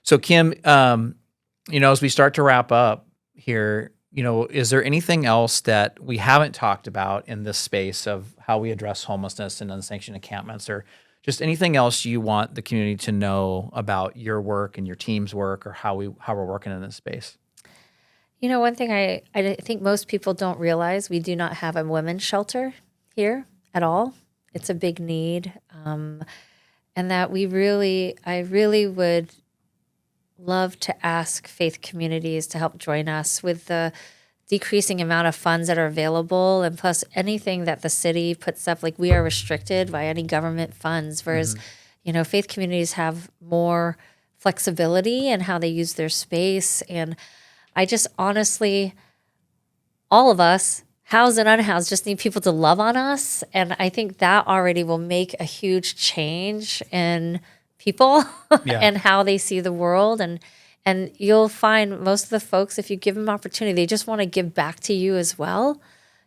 So Kim, as we start to wrap up here, is there anything else that we haven't talked about in this space of how we address homelessness and unsanctioned encampments, or just anything else you want the community to know about your work and your team's work, or how we're working in this space? One thing I think most people don't realize, we do not have a women's shelter here at all. It's a big need. And that I really would love to ask faith communities to help join us with the decreasing amount of funds that are available, and plus anything that the city puts up, like we are restricted by any government funds, whereas, faith communities have more flexibility in how they use their space. And I just honestly, all of us, housed and unhoused, just need people to love on us. And I think that already will make a huge change in people and how they see the world. And you'll find most of the folks, if you give them opportunity, they just want to give back to you as well,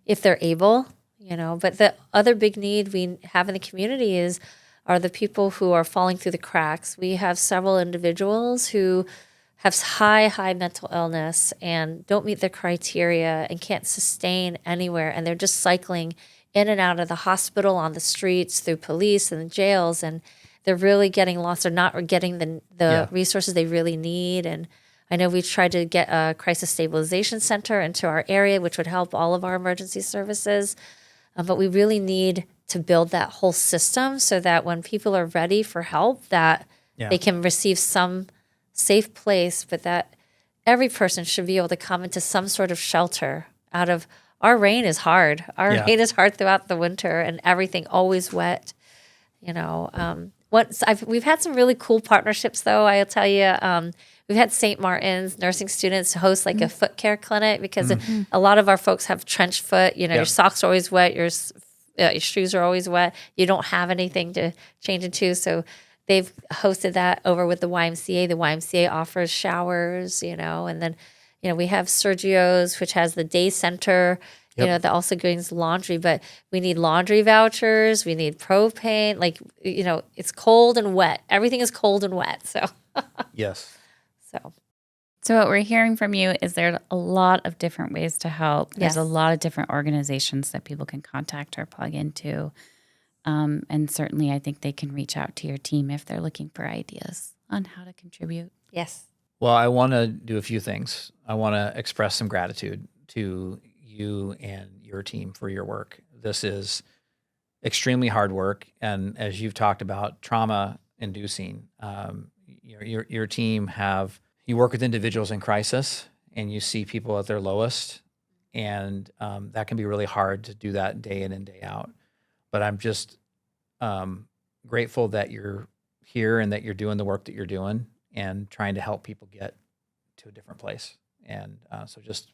if they're able, But the other big need we have in the community are the people who are falling through the cracks. We have several individuals who have high mental illness and don't meet the criteria and can't sustain anywhere. And they're just cycling in and out of the hospital, on the streets, through police and jails. And they're really getting lost. They're not getting the resources they really need. And I know we tried to get a crisis stabilization center into our area, which would help all of our emergency services. But we really need to build that whole system so that when people are ready for help, that they can receive some safe place, but that every person should be able to come into some sort of shelter out of. Our rain is hard. Rain is hard throughout the winter, and everything always wet. We've had some really cool partnerships, though. I'll tell you, we've had St. Martin's nursing students host like a foot care clinic, because a lot of our folks have trench foot. Your socks are always wet, your shoes are always wet. You don't have anything to change into, so they've hosted that over with the YMCA. The YMCA offers showers, and then, we have Sergio's, which has the day center, that also brings laundry, but we need laundry vouchers. We need propane. It's cold and wet. Everything is cold and wet. So, yes. So what we're hearing from you is there a lot of different ways to help. There's a lot of different organizations that people can contact or plug into. And certainly I think they can reach out to your team if they're looking for ideas on how to contribute. Yes. Well, I want to do a few things. I want to express some gratitude to you and your team for your work. This is extremely hard work. And as you've talked about, trauma inducing, your team you work with individuals in crisis, and you see people at their lowest. And that can be really hard to do that day in and day out. But I'm just grateful that you're here and that you're doing the work that you're doing and trying to help people get to a different place. And so just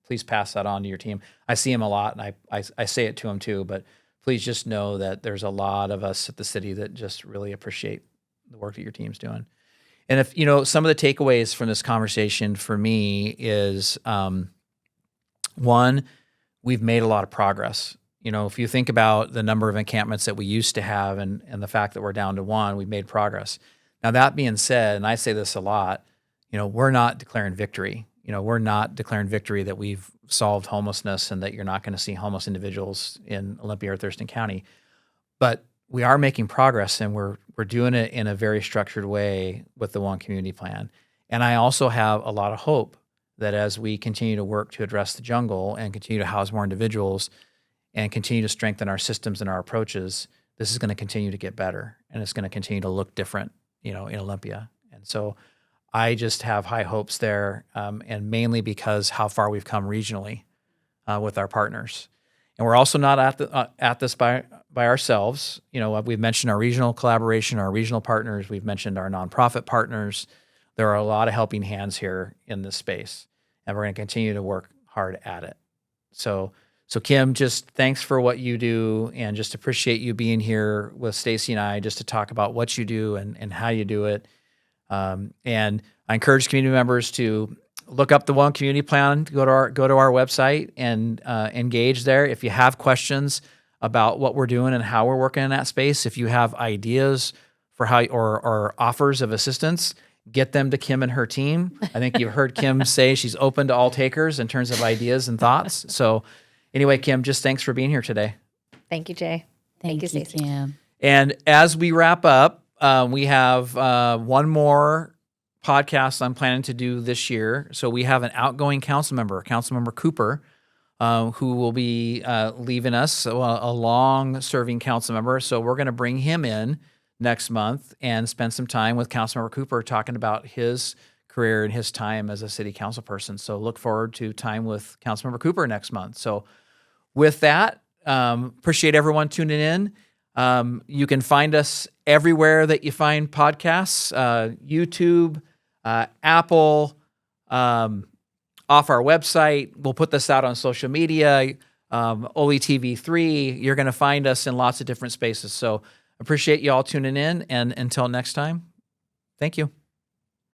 please pass that on to your team. I see them a lot, and I say it to them too, but please just know that there's a lot of us at the city that just really appreciate the work that your team's doing. And if, some of the takeaways from this conversation for me is, one, we've made a lot of progress. If you think about the number of encampments that we used to have and the fact that we're down to one, we've made progress. Now, that being said, and I say this a lot, we're not declaring victory. We're not declaring victory that we've solved homelessness and that you're not going to see homeless individuals in Olympia or Thurston County. But we are making progress, and we're doing it in a very structured way with the One Community Plan. And I also have a lot of hope that as we continue to work to address the jungle and continue to house more individuals and continue to strengthen our systems and our approaches, this is going to continue to get better, and it's going to continue to look different, in Olympia. And so I just have high hopes there, and mainly because how far we've come regionally with our partners. And we're also not at this by ourselves. We've mentioned our regional collaboration, our regional partners. We've mentioned our nonprofit partners. There are a lot of helping hands here in this space, and we're going to continue to work hard at it. So Kim, just thanks for what you do, and just appreciate you being here with Stacey and I just to talk about what you do and how you do it. And I encourage community members to look up the One Community Plan, go to our website and engage there. If you have questions about what we're doing and how we're working in that space, if you have ideas for how or offers of assistance, get them to Kim and her team. I think you've heard Kim say she's open to all takers in terms of ideas and thoughts. So anyway, Kim, just thanks for being here today. Thank you, Jay. Thank you, Stacey. Kim. And as we wrap up, we have one more podcast I'm planning to do this year. So we have an outgoing Councilmember Cooper, who will be leaving us, a long-serving council member. So we're going to bring him in next month and spend some time with Councilmember Cooper talking about his career and his time as a city council person. So look forward to time with Councilmember Cooper next month. So with that, appreciate everyone tuning in. You can find us everywhere that you find podcasts, YouTube, Apple, off our website. We'll put this out on social media, OlyTV3. You're going to find us in lots of different spaces. So appreciate you all tuning in. And until next time, thank you.